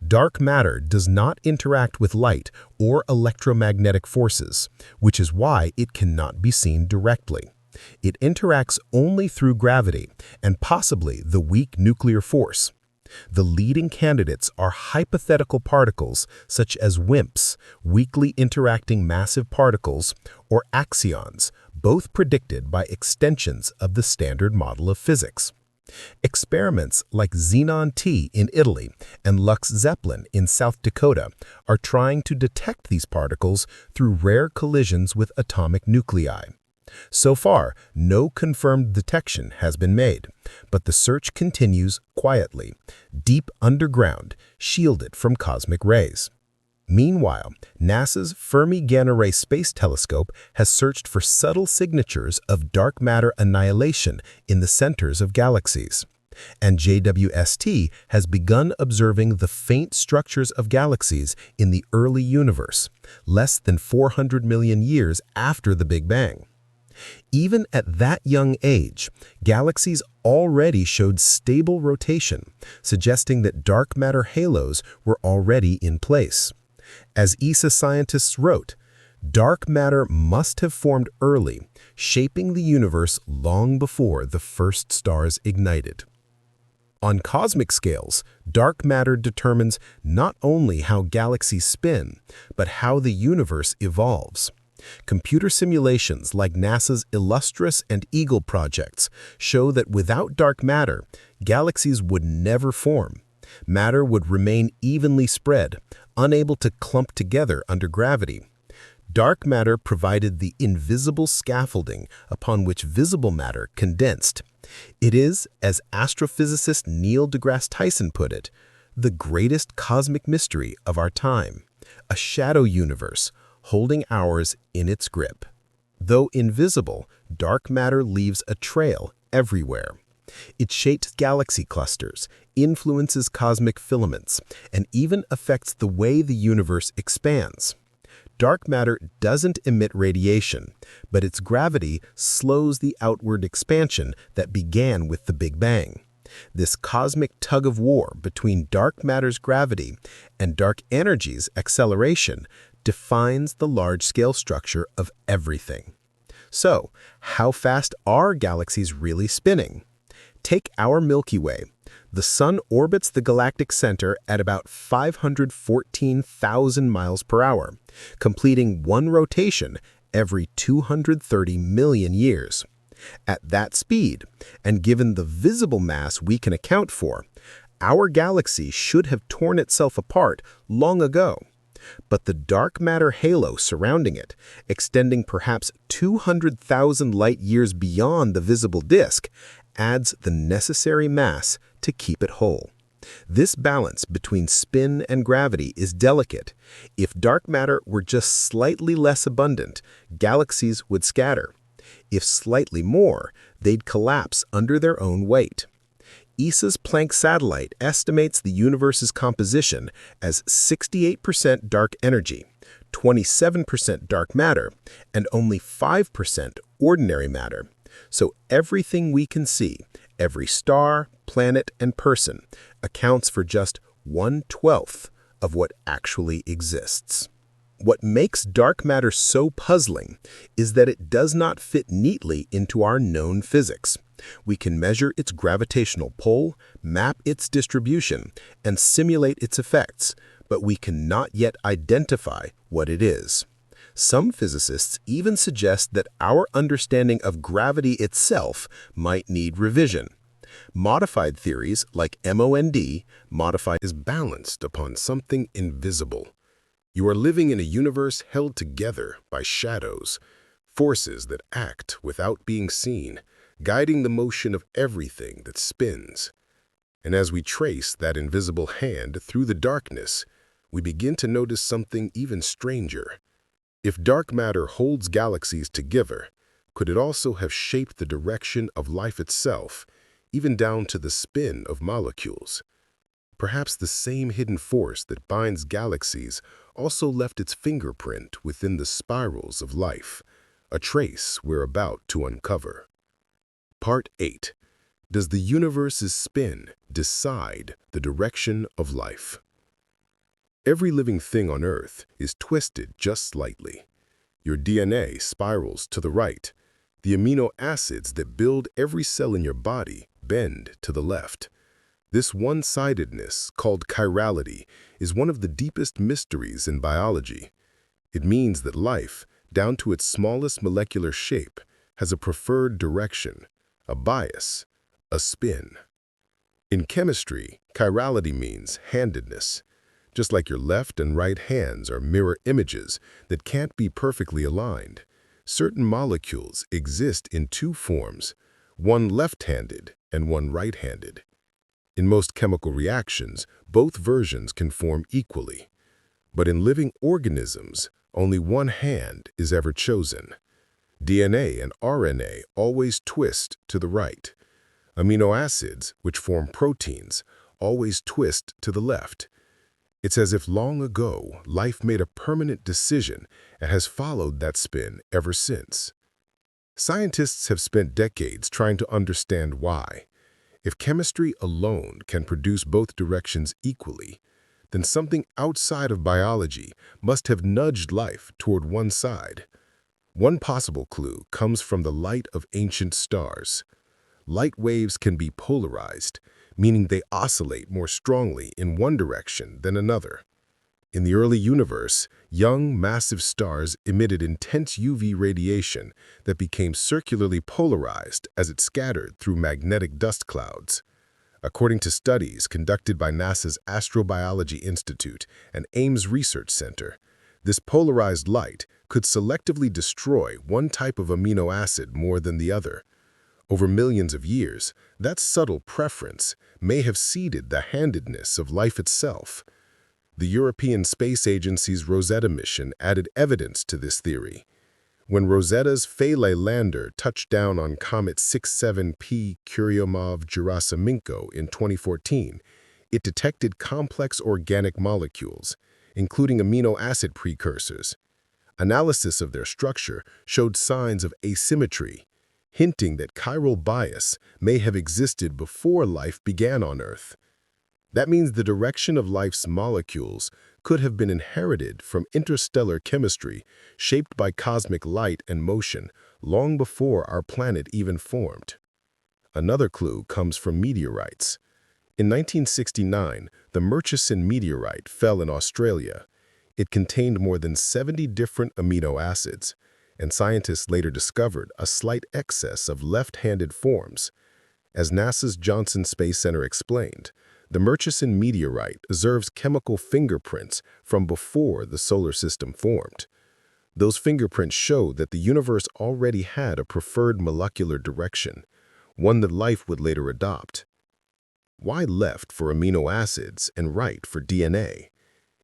B: Dark matter does not interact with light or electromagnetic forces, which is why it cannot be seen directly. It interacts only through gravity and possibly the weak nuclear force. The leading candidates are hypothetical particles such as WIMPs, weakly interacting massive particles, or axions, both predicted by extensions of the Standard Model of Physics. Experiments like Xenon-T in Italy and Lux-Zeppelin in South Dakota are trying to detect these particles through rare collisions with atomic nuclei. So far, no confirmed detection has been made, but the search continues quietly, deep underground, shielded from cosmic rays. Meanwhile, NASA's Fermi Gamma Ray Space Telescope has searched for subtle signatures of dark matter annihilation in the centers of galaxies. And JWST has begun observing the faint structures of galaxies in the early universe, less than 400 million years after the Big Bang. Even at that young age, galaxies already showed stable rotation, suggesting that dark matter halos were already in place. As ESA scientists wrote, dark matter must have formed early, shaping the universe long before the first stars ignited. On cosmic scales, dark matter determines not only how galaxies spin, but how the universe evolves. Computer simulations like NASA's Illustris and Eagle projects show that without dark matter, galaxies would never form. Matter would remain evenly spread, unable to clump together under gravity. Dark matter provided the invisible scaffolding upon which visible matter condensed. It is, as astrophysicist Neil deGrasse Tyson put it, the greatest cosmic mystery of our time, a shadow universe holding ours in its grip. Though invisible, dark matter leaves a trail everywhere. It shapes galaxy clusters, influences cosmic filaments, and even affects the way the universe expands. Dark matter doesn't emit radiation, but its gravity slows the outward expansion that began with the Big Bang. This cosmic tug-of-war between dark matter's gravity and dark energy's acceleration defines the large-scale structure of everything. So, how fast are galaxies really spinning? Take our Milky Way. The Sun orbits the galactic center at about 514,000 miles per hour, completing one rotation every 230 million years. At that speed, and given the visible mass we can account for, our galaxy should have torn itself apart long ago. But the dark matter halo surrounding it, extending perhaps 200,000 light-years beyond the visible disk, adds the necessary mass to keep it whole. This balance between spin and gravity is delicate. If dark matter were just slightly less abundant, galaxies would scatter. If slightly more, they'd collapse under their own weight. ESA's Planck satellite estimates the universe's composition as 68% dark energy, 27% dark matter, and only 5% ordinary matter. So everything we can see, every star, planet, and person, accounts for just 1/12 of what actually exists. What makes dark matter so puzzling is that it does not fit neatly into our known physics. We can measure its gravitational pull, map its distribution, and simulate its effects, but we cannot yet identify what it is. Some physicists even suggest that our understanding of gravity itself might need revision. Modified theories like MOND modify is balanced upon something invisible. You are living in a universe held together by shadows, forces that act without being seen, guiding the motion of everything that spins. And as we trace that invisible hand through the darkness, we begin to notice something even stranger. If dark matter holds galaxies together, could it also have shaped the direction of life itself, even down to the spin of molecules? Perhaps the same hidden force that binds galaxies also left its fingerprint within the spirals of life, a trace we're about to uncover. Part 8. Does the universe's spin decide the direction of life? Every living thing on Earth is twisted just slightly. Your DNA spirals to the right. The amino acids that build every cell in your body bend to the left. This one-sidedness, called chirality, is one of the deepest mysteries in biology. It means that life, down to its smallest molecular shape, has a preferred direction, a bias, a spin. In chemistry, chirality means handedness. Just like your left and right hands are mirror images that can't be perfectly aligned, certain molecules exist in two forms, one left-handed and one right-handed. In most chemical reactions, both versions can form equally. But in living organisms, only one hand is ever chosen. DNA and RNA always twist to the right. Amino acids, which form proteins, always twist to the left. It's as if long ago, life made a permanent decision and has followed that spin ever since. Scientists have spent decades trying to understand why. If chemistry alone can produce both directions equally, then something outside of biology must have nudged life toward one side. One possible clue comes from the light of ancient stars. Light waves can be polarized, meaning they oscillate more strongly in one direction than another. In the early universe, young, massive stars emitted intense UV radiation that became circularly polarized as it scattered through magnetic dust clouds. According to studies conducted by NASA's Astrobiology Institute and Ames Research Center, this polarized light could selectively destroy one type of amino acid more than the other. Over millions of years, that subtle preference may have seeded the handedness of life itself. The European Space Agency's Rosetta mission added evidence to this theory. When Rosetta's Philae lander touched down on Comet 67P Churyumov-Gerasimenko in 2014, it detected complex organic molecules, including amino acid precursors. Analysis of their structure showed signs of asymmetry, hinting that chiral bias may have existed before life began on Earth. That means the direction of life's molecules could have been inherited from interstellar chemistry shaped by cosmic light and motion long before our planet even formed. Another clue comes from meteorites. In 1969, the Murchison meteorite fell in Australia. It contained more than 70 different amino acids, and scientists later discovered a slight excess of left-handed forms. As NASA's Johnson Space Center explained, the Murchison meteorite observes chemical fingerprints from before the solar system formed. Those fingerprints show that the universe already had a preferred molecular direction, one that life would later adopt. Why left for amino acids and right for DNA?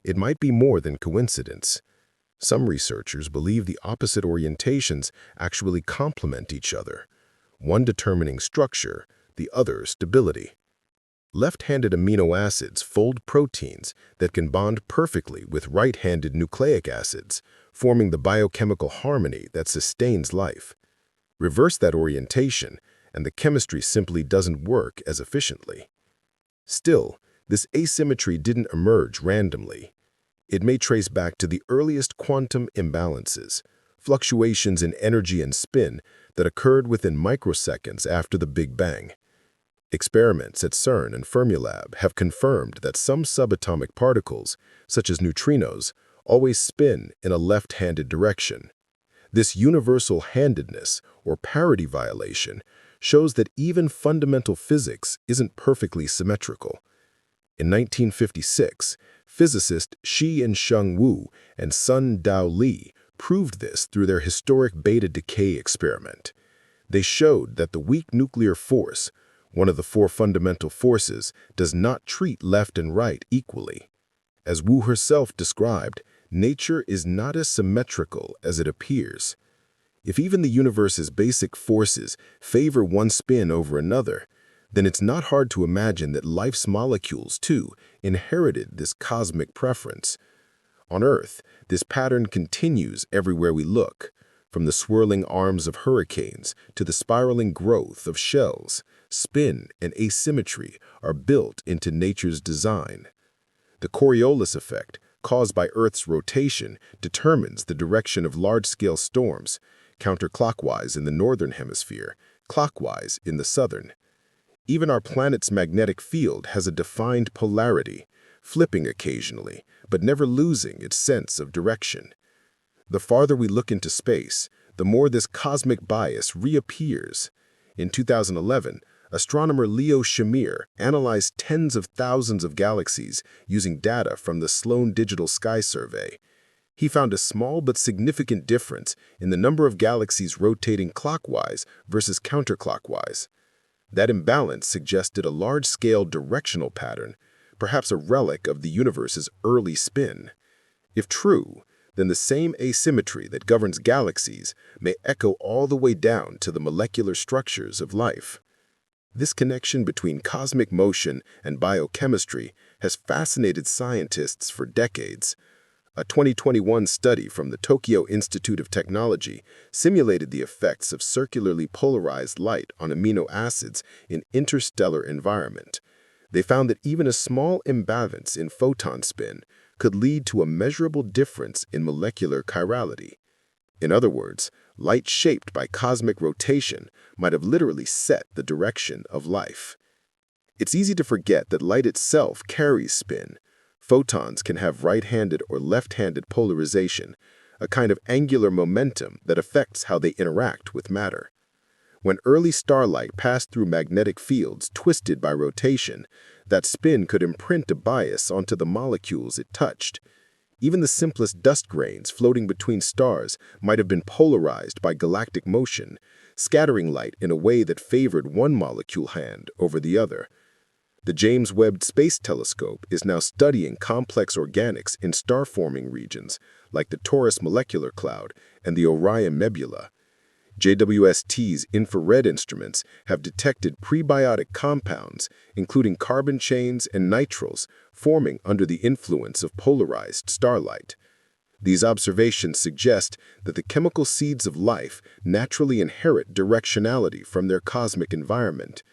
B: It might be more than coincidence. Some researchers believe the opposite orientations actually complement each other, one determining structure, the other stability. Left-handed amino acids fold proteins that can bond perfectly with right-handed nucleic acids, forming the biochemical harmony that sustains life. Reverse that orientation, and the chemistry simply doesn't work as efficiently. Still, this asymmetry didn't emerge randomly. It may trace back to the earliest quantum imbalances, fluctuations in energy and spin that occurred within microseconds after the Big Bang. Experiments at CERN and Fermilab have confirmed that some subatomic particles, such as neutrinos, always spin in a left-handed direction. This universal handedness, or parity violation, shows that even fundamental physics isn't perfectly symmetrical. In 1956, physicist Shi-Sheng Wu and Sun Dao Li proved this through their historic beta decay experiment. They showed that the weak nuclear force, one of the four fundamental forces, does not treat left and right equally. As Wu herself described, nature is not as symmetrical as it appears. If even the universe's basic forces favor one spin over another, then it's not hard to imagine that life's molecules, too, inherited this cosmic preference. On Earth, this pattern continues everywhere we look, from the swirling arms of hurricanes to the spiraling growth of shells. Spin and asymmetry are built into nature's design. The Coriolis effect, caused by Earth's rotation, determines the direction of large-scale storms, counterclockwise in the northern hemisphere, clockwise in the southern. Even our planet's magnetic field has a defined polarity, flipping occasionally, but never losing its sense of direction. The farther we look into space, the more this cosmic bias reappears. In 2011, astronomer Leo Shamir analyzed tens of thousands of galaxies using data from the Sloan Digital Sky Survey. He found a small but significant difference in the number of galaxies rotating clockwise versus counterclockwise. That imbalance suggested a large-scale directional pattern, perhaps a relic of the universe's early spin. If true, then the same asymmetry that governs galaxies may echo all the way down to the molecular structures of life. This connection between cosmic motion and biochemistry has fascinated scientists for decades. A 2021 study from the Tokyo Institute of Technology simulated the effects of circularly polarized light on amino acids in interstellar environment. They found that even a small imbalance in photon spin could lead to a measurable difference in molecular chirality. In other words, light shaped by cosmic rotation might have literally set the direction of life. It's easy to forget that light itself carries spin. Photons can have right-handed or left-handed polarization, a kind of angular momentum that affects how they interact with matter. When early starlight passed through magnetic fields twisted by rotation, that spin could imprint a bias onto the molecules it touched. Even the simplest dust grains floating between stars might have been polarized by galactic motion, scattering light in a way that favored one molecule hand over the other. The James Webb Space Telescope is now studying complex organics in star-forming regions like the Taurus Molecular Cloud and the Orion Nebula. JWST's infrared instruments have detected prebiotic compounds, including carbon chains and nitriles, forming under the influence of polarized starlight. These observations suggest that the chemical seeds of life naturally inherit directionality from their cosmic environment.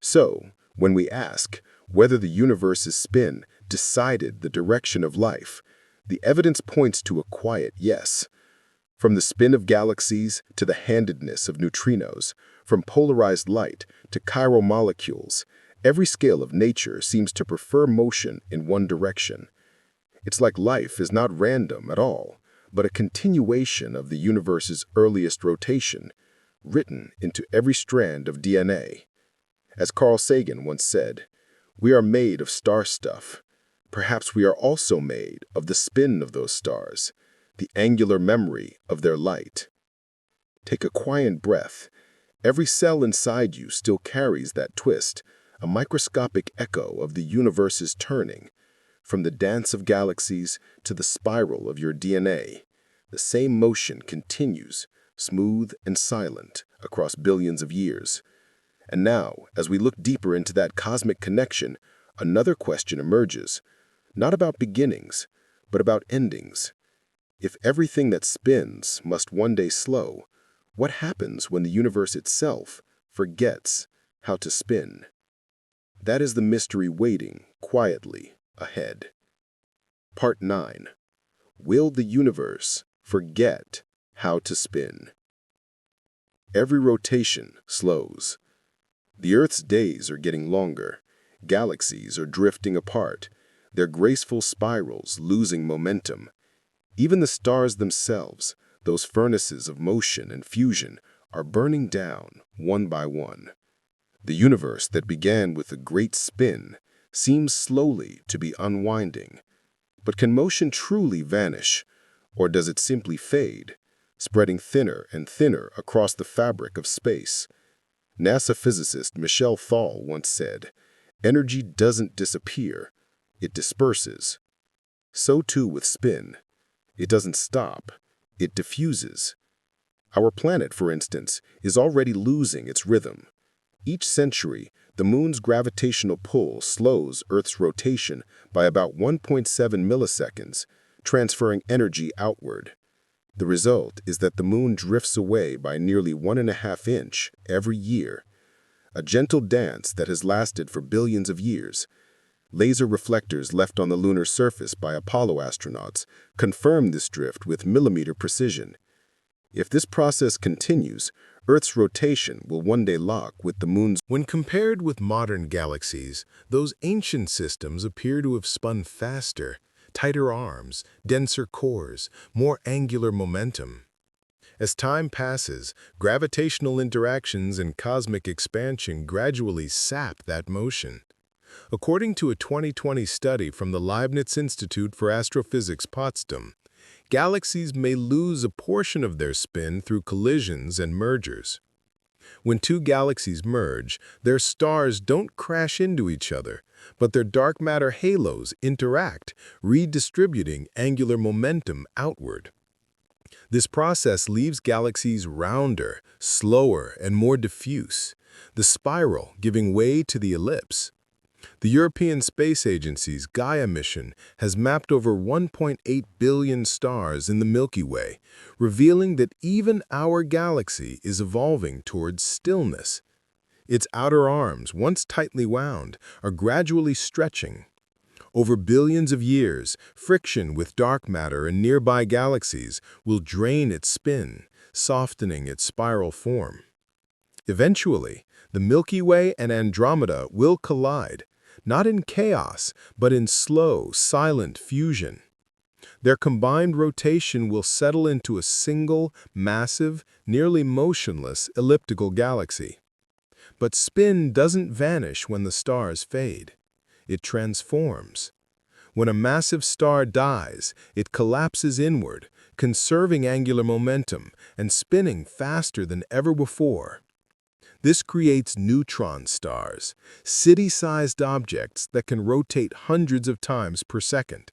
B: So, when we ask whether the universe's spin decided the direction of life, the evidence points to a quiet yes. From the spin of galaxies to the handedness of neutrinos, from polarized light to chiral molecules, every scale of nature seems to prefer motion in one direction. It's like life is not random at all, but a continuation of the universe's earliest rotation, written into every strand of DNA. As Carl Sagan once said, "We are made of star stuff. Perhaps we are also made of the spin of those stars, the angular memory of their light." Take a quiet breath. Every cell inside you still carries that twist, a microscopic echo of the universe's turning. From the dance of galaxies to the spiral of your DNA, the same motion continues, smooth and silent, across billions of years. And now, as we look deeper into that cosmic connection, another question emerges, not about beginnings, but about endings. If everything that spins must one day slow, what happens when the universe itself forgets how to spin? That is the mystery waiting quietly ahead. Part 9. Will the universe forget how to spin? Every rotation slows. The Earth's days are getting longer. Galaxies are drifting apart, their graceful spirals losing momentum. Even the stars themselves, those furnaces of motion and fusion, are burning down one by one. The universe that began with a great spin seems slowly to be unwinding. But can motion truly vanish, or does it simply fade, spreading thinner and thinner across the fabric of space? NASA physicist Michel Thal once said, "Energy doesn't disappear, it disperses." So too with spin. It doesn't stop, it diffuses. Our planet, for instance, is already losing its rhythm. Each century, the moon's gravitational pull slows Earth's rotation by about 1.7 milliseconds, transferring energy outward. The result is that the moon drifts away by nearly 1.5 inches every year, a gentle dance that has lasted for billions of years. Laser reflectors left on the lunar surface by Apollo astronauts confirm this drift with millimeter precision. If this process continues, Earth's rotation will one day lock with the moon's.
A: When compared with modern galaxies, those ancient systems appear to have spun faster, tighter arms, denser cores, more angular momentum. As time passes, gravitational interactions and cosmic expansion gradually sap that motion. According to a 2020 study from the Leibniz Institute for Astrophysics Potsdam, galaxies may lose a portion of their spin through collisions and mergers. When two galaxies merge, their stars don't crash into each other, but their dark matter halos interact, redistributing angular momentum outward. This process leaves galaxies rounder, slower, and more diffuse, the spiral giving way to the ellipse. The European Space Agency's Gaia mission has mapped over 1.8 billion stars in the Milky Way, revealing that even our galaxy is evolving towards stillness. Its outer arms, once tightly wound, are gradually stretching. Over billions of years, friction with dark matter and nearby galaxies will drain its spin, softening its spiral form. Eventually, the Milky Way and Andromeda will collide, not in chaos, but in slow, silent fusion. Their combined rotation will settle into a single, massive, nearly motionless elliptical galaxy. But spin doesn't vanish when the stars fade. It transforms. When a massive star dies, it collapses inward, conserving angular momentum and spinning faster than ever before. This creates neutron stars, city-sized objects that can rotate hundreds of times per second.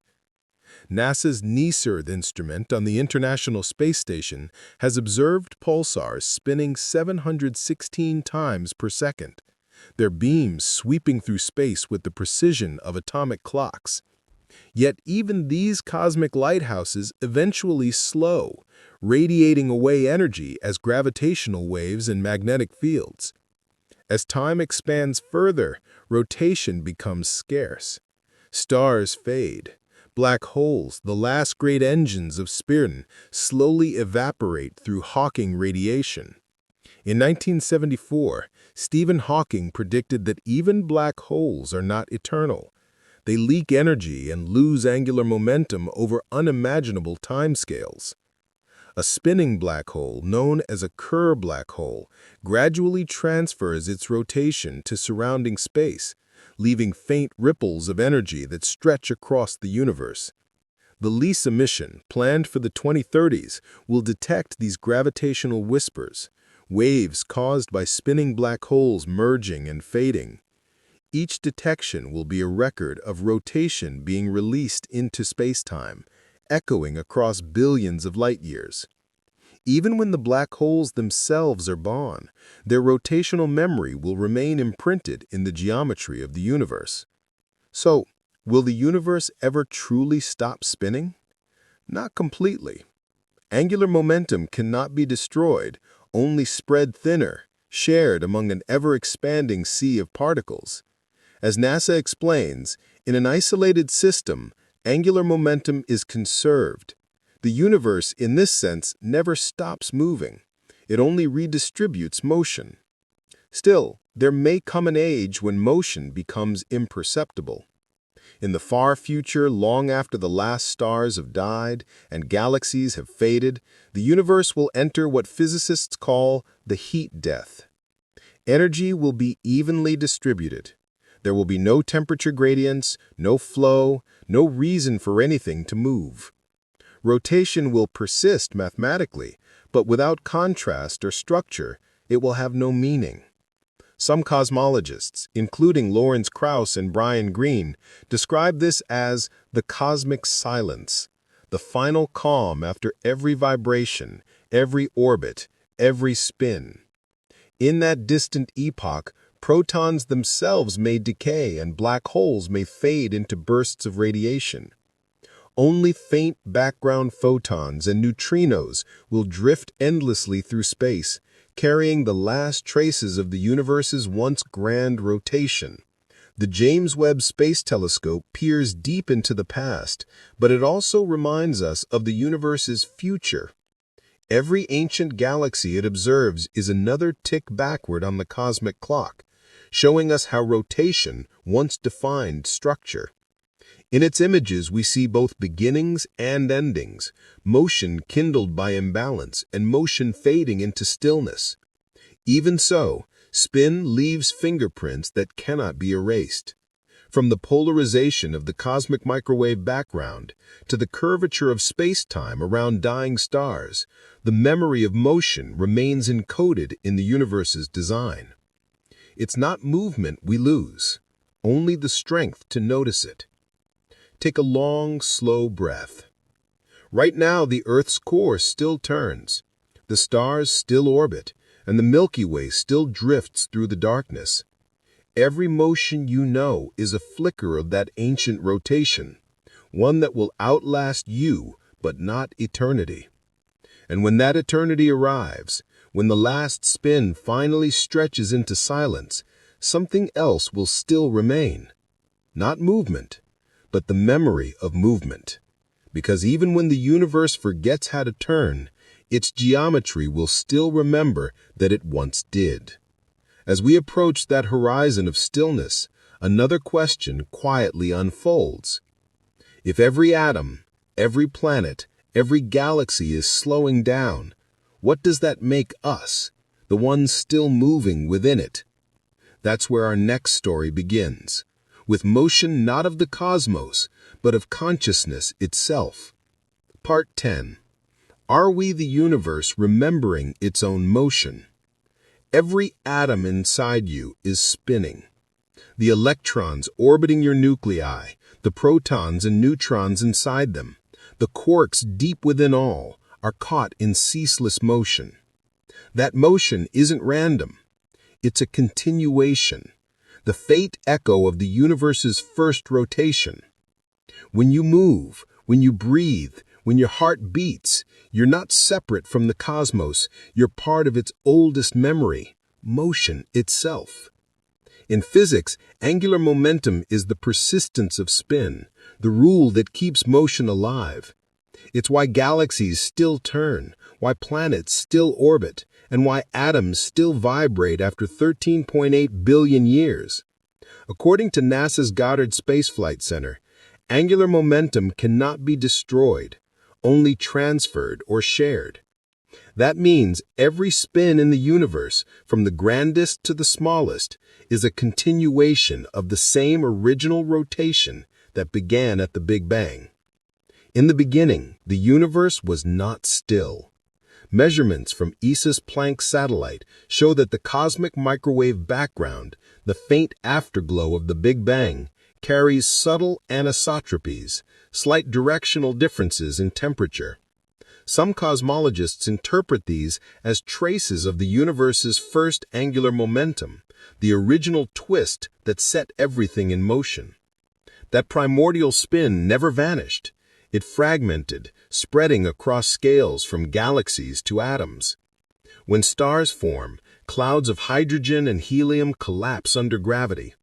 A: NASA's NEASEARTH instrument on the International Space Station has observed pulsars spinning 716 times per second, their beams sweeping through space with the precision of atomic clocks. Yet even these cosmic lighthouses eventually slow, radiating away energy as gravitational waves and magnetic fields. As time expands further, rotation becomes scarce. Stars fade. Black holes, the last great engines of spin, slowly evaporate through Hawking radiation. In 1974, Stephen Hawking predicted that even black holes are not eternal. They leak energy and lose angular momentum over unimaginable timescales. A spinning black hole, known as a Kerr black hole, gradually transfers its rotation to surrounding space, leaving faint ripples of energy that stretch across the universe. The LISA mission, planned for the 2030s, will detect these gravitational whispers, waves caused by spinning black holes merging and fading. Each detection will be a record of rotation being released into spacetime, echoing across billions of light years. Even when the black holes themselves are gone, their rotational memory will remain imprinted in the geometry of the universe. So, will the universe ever truly stop spinning? Not completely. Angular momentum cannot be destroyed, only spread thinner, shared among an ever-expanding sea of particles. As NASA explains, in an isolated system, angular momentum is conserved. The universe, in this sense, never stops moving. It only redistributes motion. Still, there may come an age when motion becomes imperceptible. In the far future, long after the last stars have died and galaxies have faded, the universe will enter what physicists call the heat death. Energy will be evenly distributed. There will be no temperature gradients, no flow, no reason for anything to move. Rotation will persist mathematically, but without contrast or structure, it will have no meaning. Some cosmologists, including Lawrence Krauss and Brian Greene, describe this as the cosmic silence, the final calm after every vibration, every orbit, every spin. In that distant epoch, protons themselves may decay and black holes may fade into bursts of radiation. Only faint background photons and neutrinos will drift endlessly through space, carrying the last traces of the universe's once grand rotation. The James Webb Space Telescope peers deep into the past, but it also reminds us of the universe's future. Every ancient galaxy it observes is another tick backward on the cosmic clock, showing us how rotation once defined structure. In its images, we see both beginnings and endings, motion kindled by imbalance and motion fading into stillness. Even so, spin leaves fingerprints that cannot be erased. From the polarization of the cosmic microwave background to the curvature of space-time around dying stars, the memory of motion remains encoded in the universe's design. It's not movement we lose, only the strength to notice it. Take a long, slow breath. Right now, the Earth's core still turns, the stars still orbit, and the Milky Way still drifts through the darkness. Every motion you know is a flicker of that ancient rotation, one that will outlast you, but not eternity. And when that eternity arrives, when the last spin finally stretches into silence, something else will still remain. Not movement, but the memory of movement. Because even when the universe forgets how to turn, its geometry will still remember that it once did. As we approach that horizon of stillness, another question quietly unfolds. If every atom, every planet, every galaxy is slowing down, what does that make us, the ones still moving within it? That's where our next story begins, with motion not of the cosmos, but of consciousness itself. Part 10. Are we the universe remembering its own motion? Every atom inside you is spinning. The electrons orbiting your nuclei, the protons and neutrons inside them, the quarks deep within all, are caught in ceaseless motion. That motion isn't random. It's a continuation, the faint echo of the universe's first rotation. When you move, when you breathe, when your heart beats, you're not separate from the cosmos, you're part of its oldest memory, motion itself. In physics, angular momentum is the persistence of spin, the rule that keeps motion alive. It's why galaxies still turn, why planets still orbit, and why atoms still vibrate after 13.8 billion years. According to NASA's Goddard Space Flight Center, angular momentum cannot be destroyed, only transferred or shared. That means every spin in the universe, from the grandest to the smallest, is a continuation of the same original rotation that began at the Big Bang. In the beginning, the universe was not still.
B: Measurements from ESA's Planck satellite show that the cosmic microwave background, the faint afterglow of the Big Bang, carries subtle anisotropies, slight directional differences in temperature. Some cosmologists interpret these as traces of the universe's first angular momentum, the original twist that set everything in motion. That primordial spin never vanished. It fragmented, spreading across scales from galaxies to atoms. When stars form, clouds of hydrogen and helium collapse under gravity.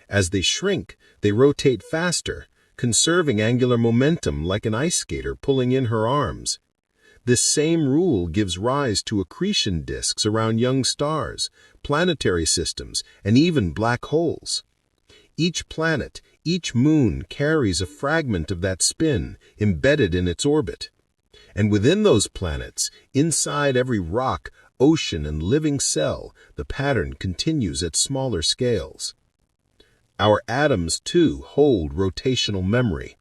B: As they shrink, they rotate faster, conserving angular momentum like an ice skater pulling in her arms. This same rule gives rise to accretion disks around young stars, planetary systems, and even black holes. Each planet, each moon carries a fragment of that spin embedded in its orbit. And within those planets, inside every rock, ocean, and living cell, the pattern continues at smaller scales. Our atoms, too, hold rotational memory.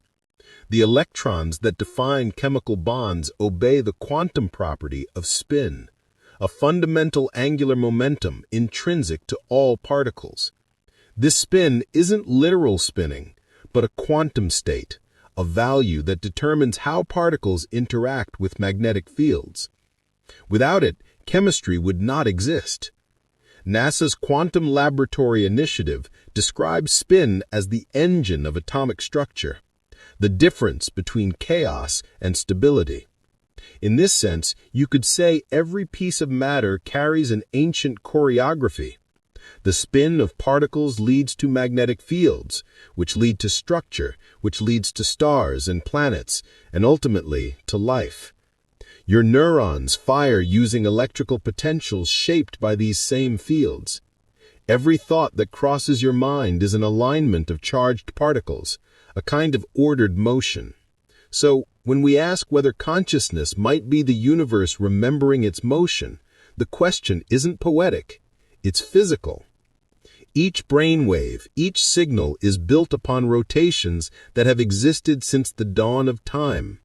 B: The electrons that define chemical bonds obey the quantum property of spin, a fundamental angular momentum intrinsic to all particles. This spin isn't literal spinning, but a quantum state, a value that determines how particles interact with magnetic fields. Without it, chemistry would not exist. NASA's Quantum Laboratory Initiative describes spin as the engine of atomic structure, the difference between chaos and stability. In this sense, you could say every piece of matter carries an ancient choreography. The spin of particles leads to magnetic fields, which lead to structure, which leads to stars and planets, and ultimately to life. Your neurons fire using electrical potentials shaped by these same fields. Every thought that crosses your mind is an alignment of charged particles, a kind of ordered motion. So, when we ask whether consciousness might be the universe remembering its motion, the question isn't poetic, it's physical. Each brainwave, each signal is built upon rotations that have existed since the dawn of time.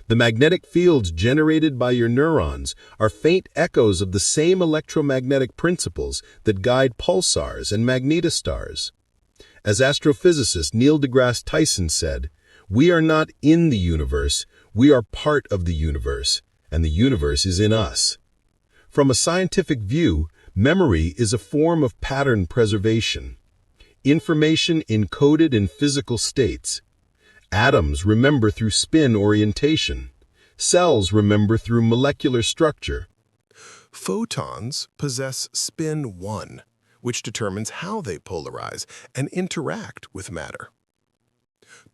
B: The magnetic fields generated by your neurons are faint echoes of the same electromagnetic principles that guide pulsars and magnetostars. As astrophysicist Neil deGrasse Tyson said, "We are not in the universe, we are part of the universe, and the universe is in us." From a scientific view, memory is a form of pattern preservation. Information encoded in physical states. Atoms remember through spin orientation. Cells remember through molecular structure.
A: Photons possess spin 1, which determines how they polarize and interact with matter.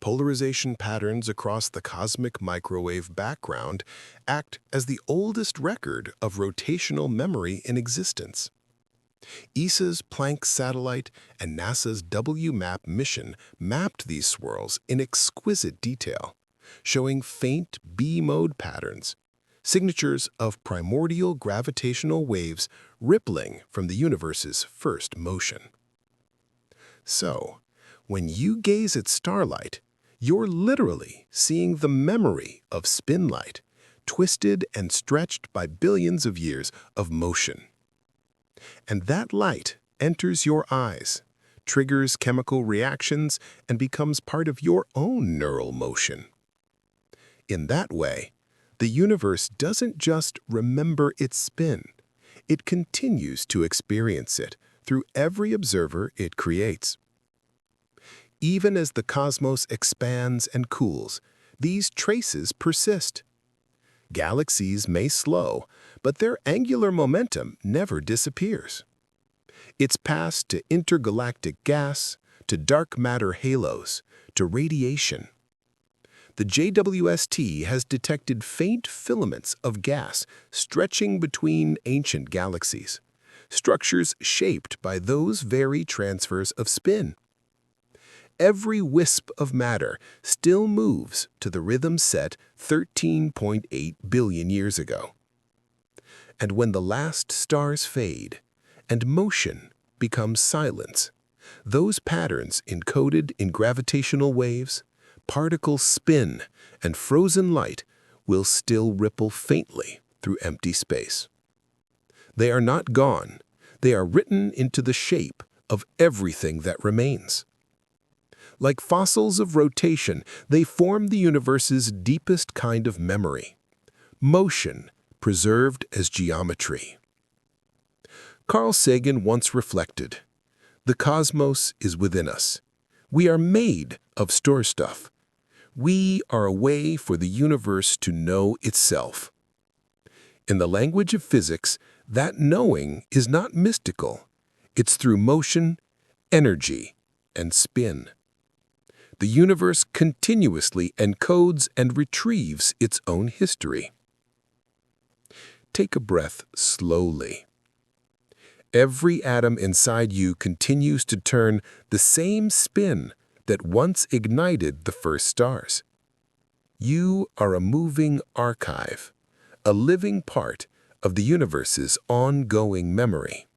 A: Polarization patterns across the cosmic microwave background act as the oldest record of rotational memory in existence. ESA's Planck satellite and NASA's WMAP mission mapped these swirls in exquisite detail, showing faint B-mode patterns, signatures of primordial gravitational waves rippling from the universe's first motion. So, when you gaze at starlight, you're literally seeing the memory of spin light, twisted and stretched by billions of years of motion. And that light enters your eyes, triggers chemical reactions, and becomes part of your own neural motion. In that way, the universe doesn't just remember its spin, it continues to experience it through every observer it creates. Even as the cosmos expands and cools, these traces persist. Galaxies may slow, but their angular momentum never disappears. It's passed to intergalactic gas, to dark matter halos, to radiation. The JWST has detected faint filaments of gas stretching between ancient galaxies, structures shaped by those very transfers of spin. Every wisp of matter still moves to the rhythm set 13.8 billion years ago. And when the last stars fade and motion becomes silence, those patterns encoded in gravitational waves, particle spin, and frozen light will still ripple faintly through empty space. They are not gone. They are written into the shape of everything that remains. Like fossils of rotation, they form the universe's deepest kind of memory, motion preserved as geometry. Carl Sagan once reflected, "The cosmos is within us. We are made of store stuff. We are a way for the universe to know itself." In the language of physics, that knowing is not mystical. It's through motion, energy, and spin. The universe continuously encodes and retrieves its own history. Take a breath slowly. Every atom inside you continues to turn the same spin that once ignited the first stars. You are a moving archive, a living part of the universe's ongoing memory.